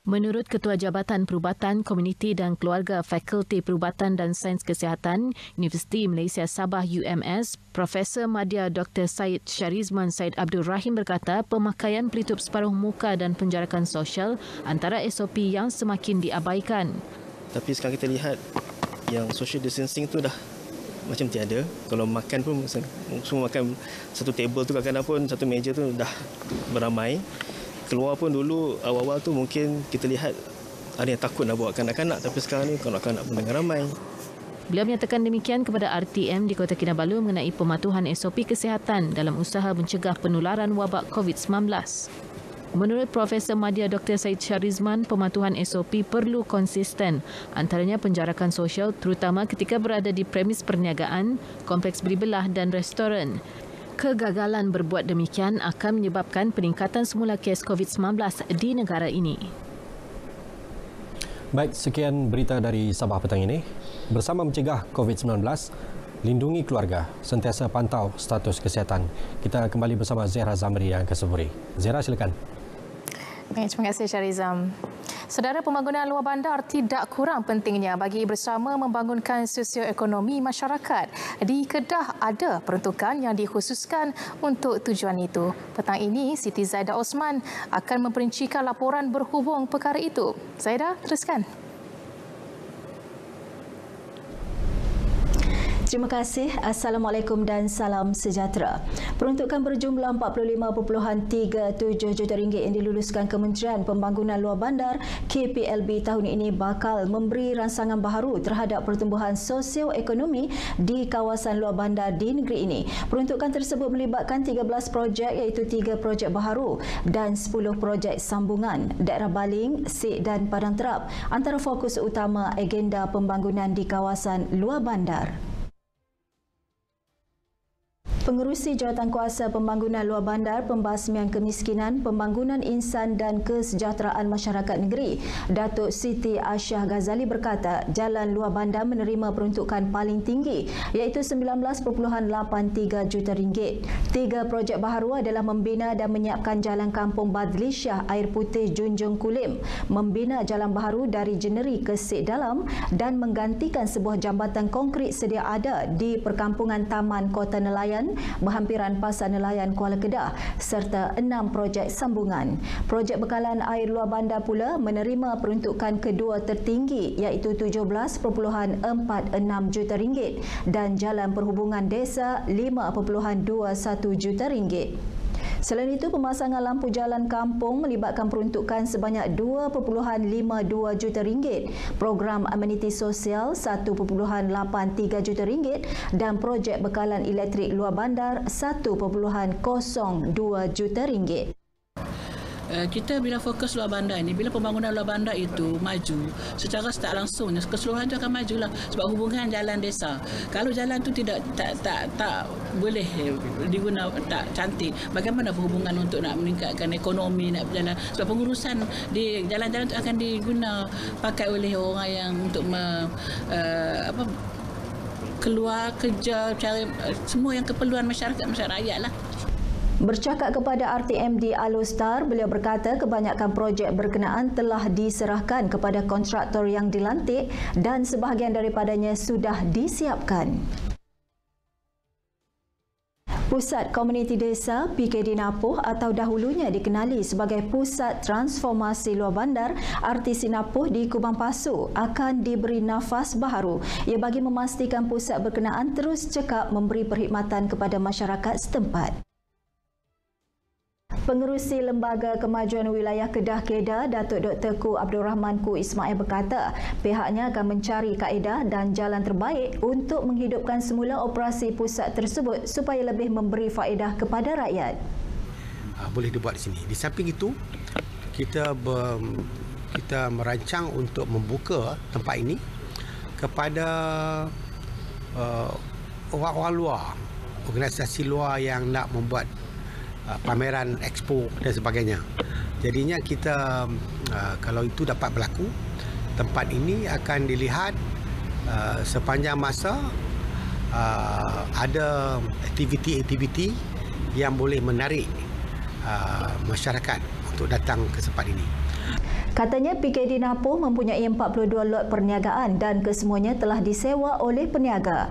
Menurut Ketua Jabatan Perubatan Komuniti dan Keluarga Fakulti Perubatan dan Sains Kesihatan Universiti Malaysia Sabah UMS, Profesor Madya Dr. Syed Sharizman Syed Abdul Rahim berkata pemakaian pelitup separuh muka dan penjarakan sosial antara SOP yang semakin diabaikan. Tapi sekarang kita lihat yang social distancing tu dah macam tiada. Kalau makan pun semua makan satu table tu, kadang-kadang pun satu meja tu dah beramai. Keluar pun dulu awal-awal tu mungkin kita lihat ada yang takut nak bawa kanak-kanak, tapi sekarang ni kanak-kanak pun dengan ramai. Beliau menyatakan demikian kepada RTM di Kota Kinabalu mengenai pematuhan SOP kesihatan dalam usaha mencegah penularan wabak COVID-19. Menurut Profesor Madya Dr. Syed Sharizman, pematuhan SOP perlu konsisten, antaranya penjarakan sosial terutama ketika berada di premis perniagaan, kompleks beribelah dan restoran. Kegagalan berbuat demikian akan menyebabkan peningkatan semula kes COVID-19 di negara ini. Baik, sekian berita dari Sabah petang ini. Bersama mencegah COVID-19, lindungi keluarga, sentiasa pantau status kesihatan. Kita kembali bersama Zehra Zamri yang kesempuri. Zehra, silakan. Terima kasih Syarizam. Saudara, pembangunan luar bandar tidak kurang pentingnya bagi bersama membangunkan sosioekonomi masyarakat. Di Kedah ada peruntukan yang dikhususkan untuk tujuan itu. Petang ini, Siti Zaidah Osman akan memperincikan laporan berhubung perkara itu. Zaidah, teruskan. Terima kasih. Assalamualaikum dan salam sejahtera. Peruntukan berjumlah 45.37 juta ringgit yang diluluskan Kementerian Pembangunan Luar Bandar KPLB tahun ini bakal memberi rangsangan baharu terhadap pertumbuhan sosioekonomi di kawasan luar bandar di negeri ini. Peruntukan tersebut melibatkan 13 projek iaitu 3 projek baharu dan 10 projek sambungan. Daerah Baling, Sik dan Padang Terap antara fokus utama agenda pembangunan di kawasan luar bandar. Pengerusi Jawatankuasa Pembangunan Luar Bandar, Pembasmian Kemiskinan, Pembangunan Insan dan Kesejahteraan Masyarakat Negeri, Datuk Siti Aisyah Ghazali berkata jalan luar bandar menerima peruntukan paling tinggi iaitu 19.83 juta ringgit. 3 projek baharu adalah membina dan menyiapkan Jalan Kampung Badli Shah Air Putih Junjung Kulim, membina jalan baharu dari Jeneri ke Sik Dalam dan menggantikan sebuah jambatan konkrit sedia ada di perkampungan Taman Kota Nelayan berhampiran Pasar Nelayan Kuala Kedah serta 6 projek sambungan. Projek bekalan air luar bandar pula menerima peruntukan kedua tertinggi iaitu 17.46 juta ringgit dan jalan perhubungan desa 5.21 juta ringgit. Selain itu, pemasangan lampu jalan kampung melibatkan peruntukan sebanyak 2.52 juta ringgit, program ameniti sosial 1.83 juta ringgit dan projek bekalan elektrik luar bandar 1.02 juta ringgit. kita bila fokus luar bandar ini, bila pembangunan luar bandar itu maju secara tak langsung, keseluruhan itu akan majulah sebab hubungan jalan desa. Kalau jalan tu tak boleh diguna, tak cantik, bagaimana berhubungan untuk nak meningkatkan ekonomi, nak berjalan, sebab pengurusan di jalan-jalan itu akan diguna pakai oleh orang yang untuk keluar kerja, cari semua yang keperluan masyarakat rakyat lah. Bercakap kepada RTMD Alostar, beliau berkata kebanyakan projek berkenaan telah diserahkan kepada kontraktor yang dilantik dan sebahagian daripadanya sudah disiapkan. Pusat Komuniti Desa PKD Napoh atau dahulunya dikenali sebagai Pusat Transformasi Luar Bandar RTC Napoh di Kubang Pasu akan diberi nafas baharu. Ia bagi memastikan pusat berkenaan terus cekap memberi perkhidmatan kepada masyarakat setempat. Pengerusi Lembaga Kemajuan Wilayah Kedah Kedah, Datuk Dr. Ku Abdul Rahman Ku Ismail berkata, pihaknya akan mencari kaedah dan jalan terbaik untuk menghidupkan semula operasi pusat tersebut supaya lebih memberi faedah kepada rakyat. Boleh dibuat di sini. Di samping itu, kita merancang untuk membuka tempat ini kepada orang-orang luar, organisasi luar yang nak membuat pameran, expo dan sebagainya. Jadinya kita kalau itu dapat berlaku, tempat ini akan dilihat sepanjang masa ada aktiviti-aktiviti yang boleh menarik masyarakat untuk datang ke tempat ini. Katanya PKD Napoh mempunyai 42 lot perniagaan dan kesemuanya telah disewa oleh peniaga.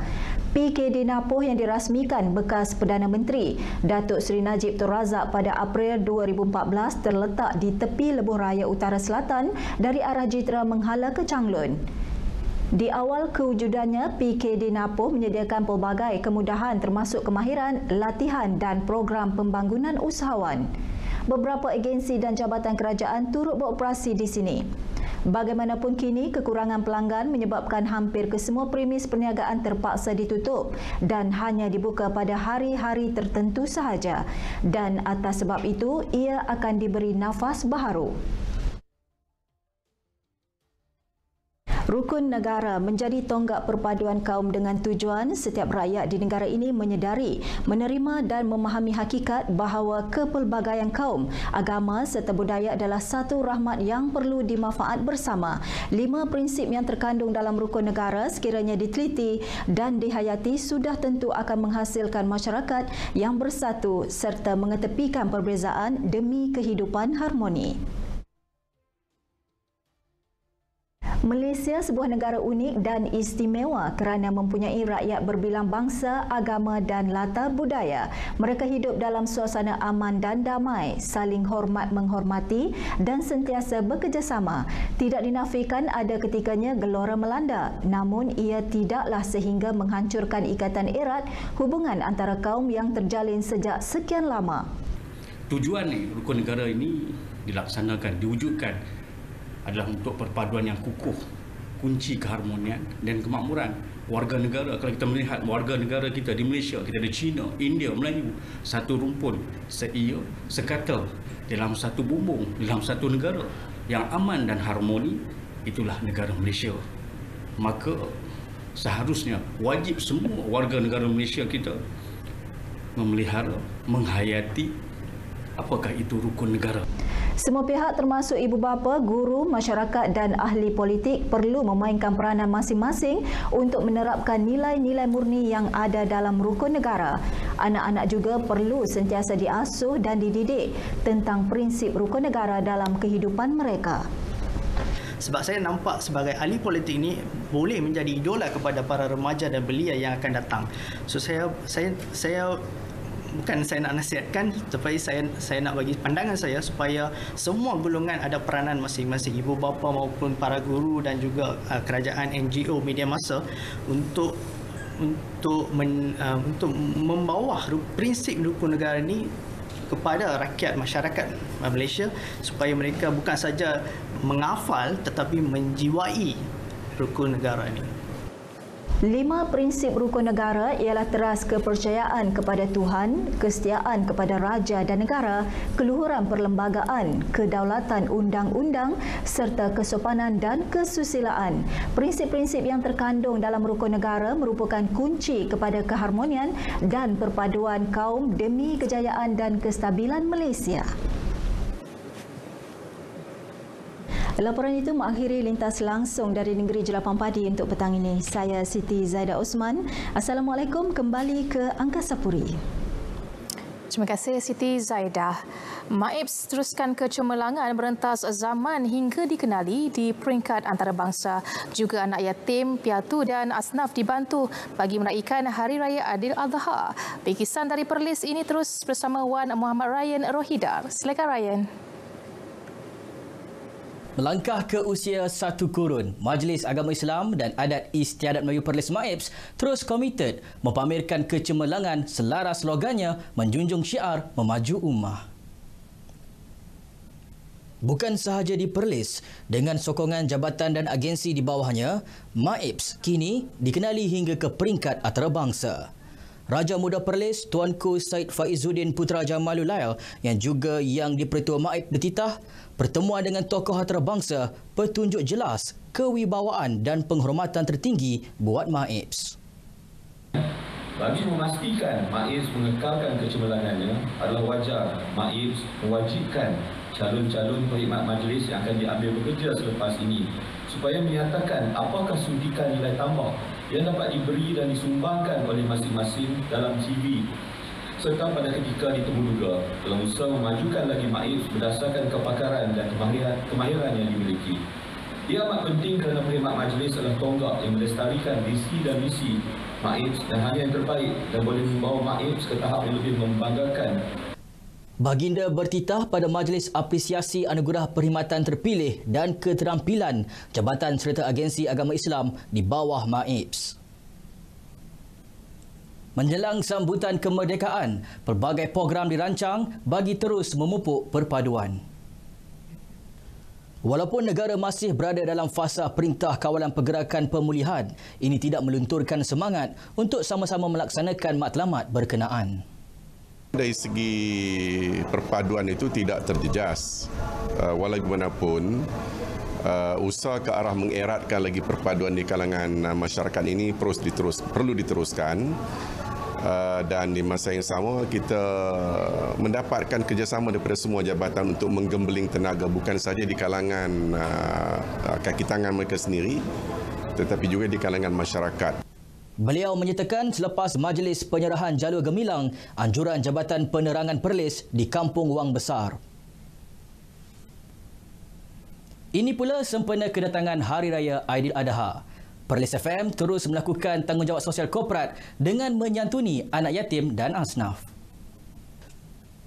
PKD Napoh yang dirasmikan bekas Perdana Menteri Datuk Seri Najib Tun Razak pada April 2014 terletak di tepi Lebuh Raya Utara Selatan dari arah Jitra menghala ke Changlun. Di awal kewujudannya, PKD Napoh menyediakan pelbagai kemudahan termasuk kemahiran, latihan dan program pembangunan usahawan. Beberapa agensi dan jabatan kerajaan turut beroperasi di sini. Bagaimanapun kini, kekurangan pelanggan menyebabkan hampir kesemua premis perniagaan terpaksa ditutup dan hanya dibuka pada hari-hari tertentu sahaja. Dan atas sebab itu, ia akan diberi nafas baharu. Rukun negara menjadi tonggak perpaduan kaum dengan tujuan setiap rakyat di negara ini menyedari, menerima dan memahami hakikat bahawa kepelbagaian kaum, agama serta budaya adalah satu rahmat yang perlu dimanfaat bersama. 5 prinsip yang terkandung dalam rukun negara sekiranya diteliti dan dihayati sudah tentu akan menghasilkan masyarakat yang bersatu serta mengetepikan perbezaan demi kehidupan harmoni. Malaysia sebuah negara unik dan istimewa kerana mempunyai rakyat berbilang bangsa, agama dan latar budaya. Mereka hidup dalam suasana aman dan damai, saling hormat menghormati dan sentiasa bekerjasama. Tidak dinafikan ada ketikanya gelora melanda, namun ia tidaklah sehingga menghancurkan ikatan erat hubungan antara kaum yang terjalin sejak sekian lama. Tujuan rukun negara ini dilaksanakan, diwujudkan adalah untuk perpaduan yang kukuh, kunci keharmonian dan kemakmuran warga negara. Kalau kita melihat warga negara kita di Malaysia, kita ada Cina, India, Melayu, satu rumpun, seia, sekata, dalam satu bumbung, dalam satu negara yang aman dan harmoni, itulah negara Malaysia. Maka seharusnya wajib semua warga negara Malaysia kita memelihara, menghayati apakah itu rukun negara. Semua pihak termasuk ibu bapa, guru, masyarakat dan ahli politik perlu memainkan peranan masing-masing untuk menerapkan nilai-nilai murni yang ada dalam rukun negara. Anak-anak juga perlu sentiasa diasuh dan dididik tentang prinsip rukun negara dalam kehidupan mereka. Sebab saya nampak sebagai ahli politik ini boleh menjadi idola kepada para remaja dan belia yang akan datang. So saya bukan saya nak nasihatkan, tetapi saya nak bagi pandangan saya supaya semua golongan ada peranan masing-masing, ibu bapa maupun para guru dan juga kerajaan, NGO, media massa untuk membawa prinsip rukun negara ini kepada rakyat masyarakat Malaysia supaya mereka bukan saja menghafal tetapi menjiwai rukun negara ini. 5 prinsip rukun negara ialah teras kepercayaan kepada Tuhan, kesetiaan kepada raja dan negara, keluhuran perlembagaan, kedaulatan undang-undang serta kesopanan dan kesusilaan. Prinsip-prinsip yang terkandung dalam rukun negara merupakan kunci kepada keharmonian dan perpaduan kaum demi kejayaan dan kestabilan Malaysia. Laporan itu mengakhiri lintas langsung dari Negeri Jelapang Padi untuk petang ini. Saya Siti Zaidah Osman. Assalamualaikum, kembali ke Angkasa Puri. Terima kasih Siti Zaidah. MAIPS teruskan kecemerlangan berentas zaman hingga dikenali di peringkat antarabangsa. Juga anak yatim, piatu dan asnaf dibantu bagi meraihkan Hari Raya Aidiladha. Bingkisan dari Perlis ini terus bersama Wan Muhammad Ryan Rohidar. Silakan Ryan. Melangkah ke usia 1 kurun, Majlis Agama Islam dan Adat Istiadat Melayu Perlis MAIPS terus komited mempamerkan kecemerlangan selaras slogannya menjunjung syiar memaju ummah. Bukan sahaja di Perlis, dengan sokongan jabatan dan agensi di bawahnya, MAIPS kini dikenali hingga ke peringkat antarabangsa. Raja Muda Perlis, Tuanku Said Faizuddin Putra Jamalul Lail yang juga Yang di-Pertua MAIPS bertitah, pertemuan dengan tokoh antarabangsa petunjuk jelas kewibawaan dan penghormatan tertinggi buat MAIPS. Bagi memastikan MAIPS mengekalkan kecemerlangannya, adalah wajar MAIPS mewajibkan calon-calon perkhidmat majlis yang akan diambil bekerja selepas ini supaya menyatakan apakah suntikan nilai tambah yang dapat diberi dan disumbangkan oleh masing-masing dalam CV serta pada ketika ditemuduga dalam usaha memajukan lagi MAIPS berdasarkan kepakaran dan kemahiran yang dimiliki. Ia amat penting kerana perkhidmat majlis adalah tonggak yang melestarikan visi dan misi MAIPS dan hanya yang terbaik dan boleh membawa MAIPS ke tahap yang lebih membanggakan. Baginda bertitah pada Majlis Apresiasi Anugerah Perkhidmatan Terpilih dan Keterampilan Jabatan serta Agensi Agama Islam di bawah MAIPS. Menjelang sambutan kemerdekaan, pelbagai program dirancang bagi terus memupuk perpaduan. Walaupun negara masih berada dalam fasa Perintah Kawalan Pergerakan Pemulihan, ini tidak melunturkan semangat untuk sama-sama melaksanakan matlamat berkenaan. Dari segi perpaduan itu tidak terjejas. Walaupun usaha ke arah mengeratkan lagi perpaduan di kalangan masyarakat ini perlu diteruskan. Dan di masa yang sama kita mendapatkan kerjasama daripada semua jabatan untuk menggembeling tenaga bukan sahaja di kalangan kaki tangan mereka sendiri tetapi juga di kalangan masyarakat. Beliau menyatakan selepas majlis penyerahan jalur gemilang anjuran Jabatan Penerangan Perlis di Kampung Wang Besar. Ini pula sempena kedatangan Hari Raya Aidiladha. Perlis FM terus melakukan tanggungjawab sosial korporat dengan menyantuni anak yatim dan asnaf.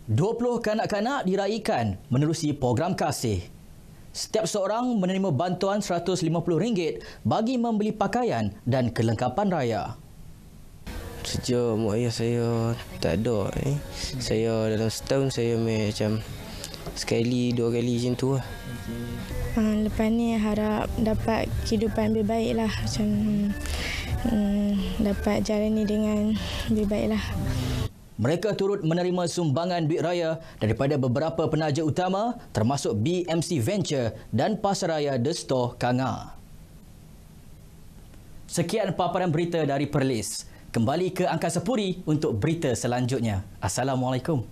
20 kanak-kanak diraikan menerusi program kasih. Setiap seorang menerima bantuan RM150 bagi membeli pakaian dan kelengkapan raya. Sejak mak ayah saya tak ada. Saya dalam setahun saya macam sekali, 2 kali macam tu lah. Lepas ni harap dapat kehidupan lebih baik lah. Macam dapat jalani dengan lebih baik lah. Mereka turut menerima sumbangan duit raya daripada beberapa penaja utama termasuk BMC Venture dan Pasaraya The Store Kanga. Sekian paparan berita dari Perlis. Kembali ke Angkasa Puri untuk berita selanjutnya. Assalamualaikum.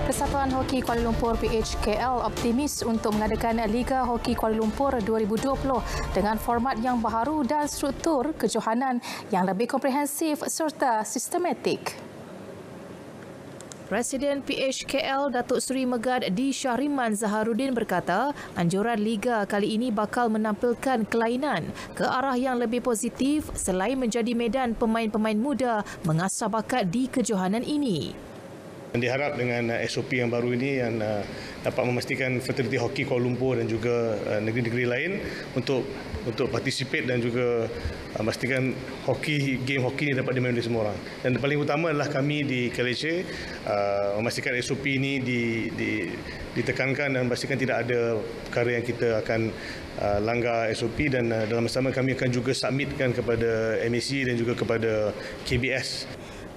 Persatuan Hoki Kuala Lumpur PHKL optimis untuk mengadakan Liga Hoki Kuala Lumpur 2020 dengan format yang baharu dan struktur kejohanan yang lebih komprehensif serta sistematik. Presiden PHKL Datuk Seri Megad D. Syahriman Zaharuddin berkata, anjuran Liga kali ini bakal menampilkan kelainan ke arah yang lebih positif selain menjadi medan pemain-pemain muda mengasah bakat di kejohanan ini. Dan diharap dengan SOP yang baru ini yang dapat memastikan Fraternity Hoki Kuala Lumpur dan juga negeri-negeri lain untuk participate dan juga memastikan game hoki ini dapat dimain oleh semua orang. Dan paling utama adalah kami di KLHA memastikan SOP ini ditekankan dan memastikan tidak ada perkara yang kita akan langgar SOP, dan dalam masa sama kami akan juga submitkan kepada MAC dan juga kepada KBS.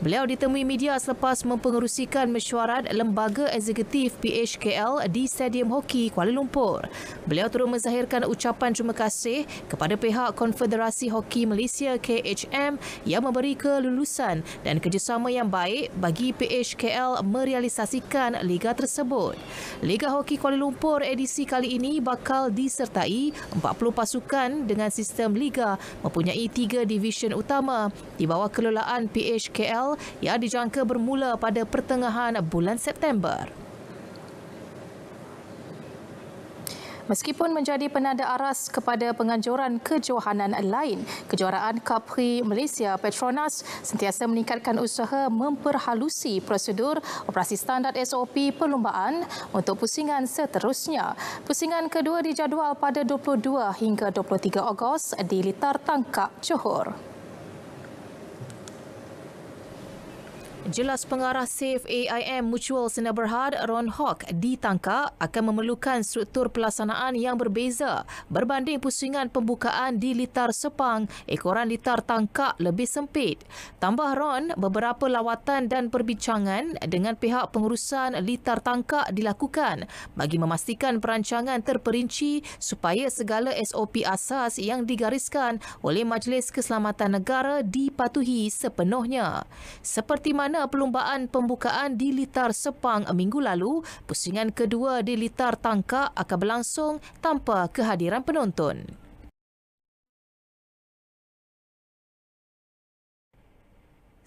Beliau ditemui media selepas mempengerusikan mesyuarat Lembaga Eksekutif PHKL di Stadium Hoki Kuala Lumpur. Beliau turut menzahirkan ucapan terima kasih kepada pihak Konfederasi Hoki Malaysia KHM yang memberi kelulusan dan kerjasama yang baik bagi PHKL merealisasikan liga tersebut. Liga Hoki Kuala Lumpur edisi kali ini bakal disertai 40 pasukan dengan sistem liga mempunyai 3 division utama di bawah kelolaan PHKL yang dijangka bermula pada pertengahan bulan September. Meskipun menjadi penanda aras kepada penganjuran kejohanan lain, kejuaraan Kapri Malaysia Petronas sentiasa meningkatkan usaha memperhalusi prosedur operasi standard SOP perlumbaan untuk pusingan seterusnya. Pusingan kedua dijadual pada 22 hingga 23 Ogos di Litar Tangkak, Johor. Jelas pengarah Safe AIM Mutual Sdn Bhd Ron Hock ditangkap akan memerlukan struktur pelaksanaan yang berbeza berbanding pusingan pembukaan di Litar Sepang, ekoran Litar Tangkak lebih sempit. Tambah Ron, beberapa lawatan dan perbincangan dengan pihak pengurusan Litar Tangkak dilakukan bagi memastikan perancangan terperinci supaya segala SOP asas yang digariskan oleh Majlis Keselamatan Negara dipatuhi sepenuhnya. Seperti mana perlumbaan pembukaan di Litar Sepang minggu lalu, pusingan kedua di Litar Tangkak akan berlangsung tanpa kehadiran penonton.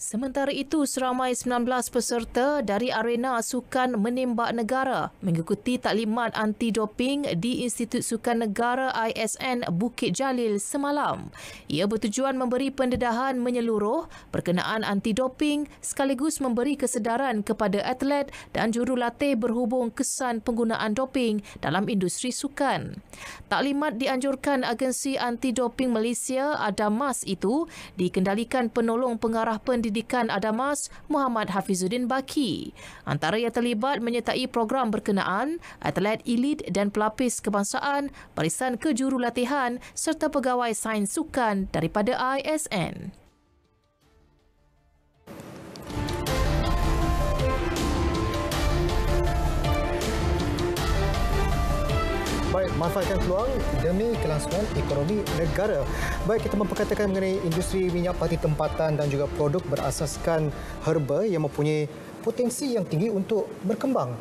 Sementara itu, seramai 19 peserta dari arena sukan menembak negara mengikuti taklimat anti-doping di Institut Sukan Negara ISN Bukit Jalil semalam. Ia bertujuan memberi pendedahan menyeluruh berkenaan anti-doping sekaligus memberi kesedaran kepada atlet dan jurulatih berhubung kesan penggunaan doping dalam industri sukan. Taklimat dianjurkan Agensi Anti-Doping Malaysia ADAMAS itu dikendalikan penolong pengarah pendidikan ADAMAS Muhammad Hafizuddin Baki. Antara yang terlibat menyertai program berkenaan atlet elit dan pelapis kebangsaan, barisan kejurulatihan serta pegawai sains sukan daripada ISN. Baik, manfaatkan peluang demi kelangsungan ekonomi negara. Baik, kita memperkatakan mengenai industri minyak pati tempatan dan juga produk berasaskan herba yang mempunyai potensi yang tinggi untuk berkembang.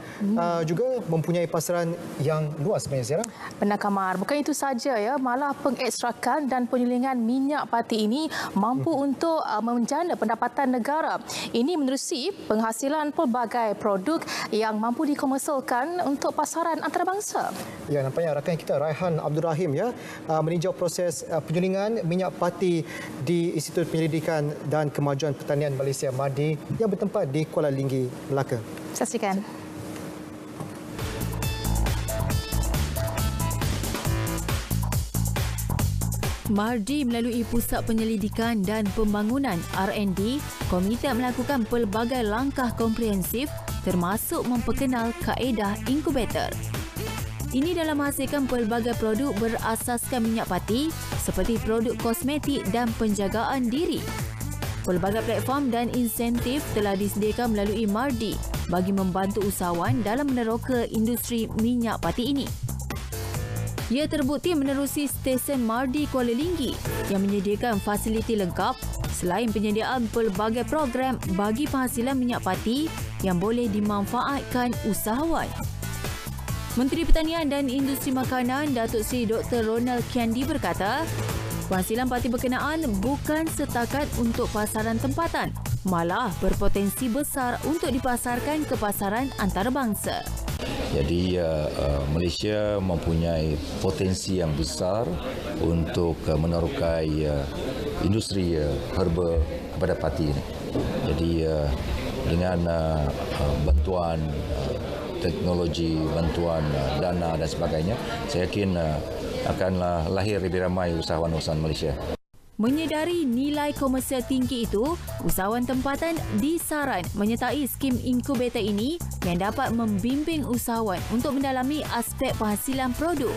Juga mempunyai pasaran yang luas sebenarnya, Zira. Benar, Kamar. Bukan itu saja, ya, malah pengekstrakan dan penyulingan minyak pati ini mampu untuk menjana pendapatan negara. Ini menerusi penghasilan pelbagai produk yang mampu dikomersialkan untuk pasaran antarabangsa. Ya, nampaknya rakan kita Raihan Abdul Rahim meninjau proses penyulingan minyak pati di Institut Penyelidikan dan Kemajuan Pertanian Malaysia MADI yang bertempat di Kuala Linggi, Melaka. Saksikan. MADI melalui Pusat Penyelidikan dan Pembangunan R&D komited melakukan pelbagai langkah komprehensif termasuk memperkenal kaedah inkubator. Ini dalam menghasilkan pelbagai produk berasaskan minyak pati seperti produk kosmetik dan penjagaan diri. Pelbagai platform dan insentif telah disediakan melalui MADI bagi membantu usahawan dalam meneroka industri minyak pati ini. Ia terbukti menerusi stesen MADI Kuala Linggi yang menyediakan fasiliti lengkap selain penyediaan pelbagai program bagi penghasilan minyak pati yang boleh dimanfaatkan usahawan. Menteri Pertanian dan Industri Makanan Datuk Seri Dr. Ronald Kendi berkata, penghasilan pati berkenaan bukan setakat untuk pasaran tempatan, malah berpotensi besar untuk dipasarkan ke pasaran antarabangsa. Jadi Malaysia mempunyai potensi yang besar untuk menerokai industri herba kepada pati ini. Jadi dengan bantuan teknologi, bantuan dana dan sebagainya, saya yakin akan lahir lebih ramai usahawan-usahawan Malaysia. Menyedari nilai komersial tinggi itu, usahawan tempatan disaran menyertai skim inkubator ini yang dapat membimbing usahawan untuk mendalami aspek penghasilan produk.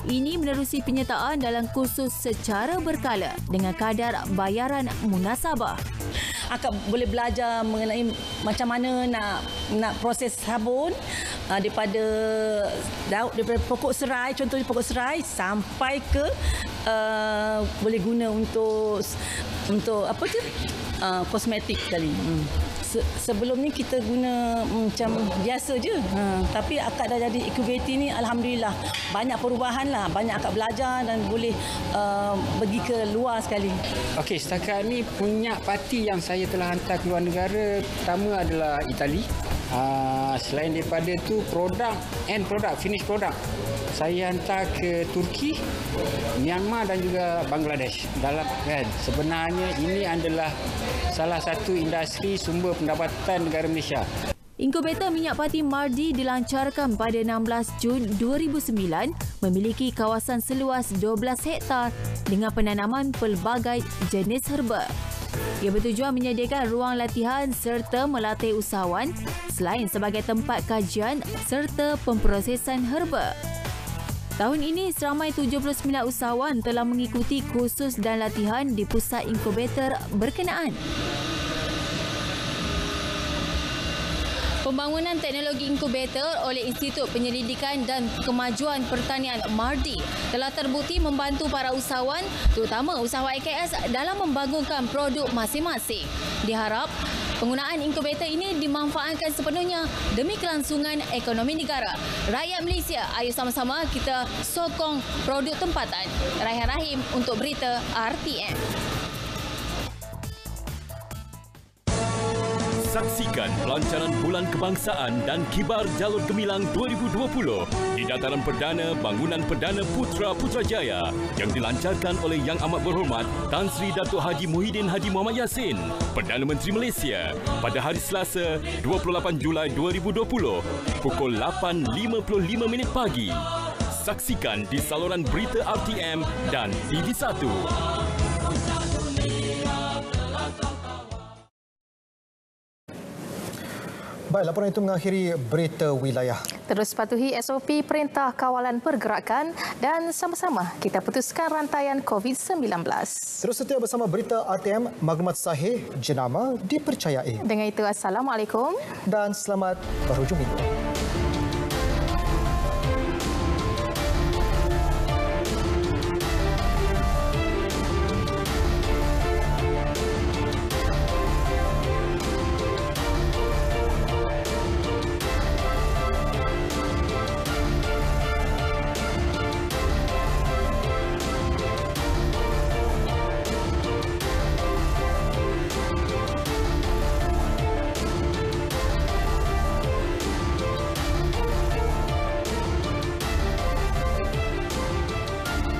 Ini menerusi penyertaan dalam kursus secara berkala dengan kadar bayaran munasabah. Akak boleh belajar mengenai macam mana nak proses sabun daripada pokok serai, contohnya pokok serai sampai ke boleh guna untuk apa tu? Kosmetik sekali. Sebelum ni kita guna macam biasa je. Tapi akak dah jadi inkubator ni, alhamdulillah banyak perubahan lah, banyak akak belajar dan boleh pergi ke luar sekali. Okey, setakat ni punya parti yang saya telah hantar ke luar negara pertama adalah Itali. Selain daripada tu finish product saya hantar ke Turki, Myanmar dan juga Bangladesh. Sebenarnya ini adalah salah satu industri sumber pendapatan negara Malaysia. Inkubator minyak pati Mardi dilancarkan pada 16 Jun 2009, memiliki kawasan seluas 12 hektar dengan penanaman pelbagai jenis herba. Ia bertujuan menyediakan ruang latihan serta melatih usahawan selain sebagai tempat kajian serta pemprosesan herba. Tahun ini, seramai 79 usahawan telah mengikuti kursus dan latihan di pusat inkubator berkenaan. Pembangunan teknologi inkubator oleh Institut Penyelidikan dan Kemajuan Pertanian Mardi telah terbukti membantu para usahawan, terutama usahawan AKS dalam membangunkan produk masing-masing. Diharap penggunaan inkubator ini dimanfaatkan sepenuhnya demi kelangsungan ekonomi negara. Rakyat Malaysia, ayo sama-sama kita sokong produk tempatan. Raihan Rahim untuk berita RTM. Saksikan pelancaran Bulan Kebangsaan dan Kibar Jalur Gemilang 2020 di Dataran Perdana Bangunan Perdana Putra Putrajaya yang dilancarkan oleh Yang Amat Berhormat Tan Sri Datuk Haji Muhyiddin Haji Muhammad Yassin, Perdana Menteri Malaysia, pada hari Selasa 28 Julai 2020 pukul 8.55 pagi. Saksikan di saluran berita RTM dan TV1. Baik, laporan itu mengakhiri berita wilayah. Terus patuhi SOP Perintah Kawalan Pergerakan dan sama-sama kita putuskan rantaian COVID-19. Terus setia bersama berita RTM, maklumat sahih, jenama dipercayai. Dengan itu, Assalamualaikum dan selamat berhujung minggu.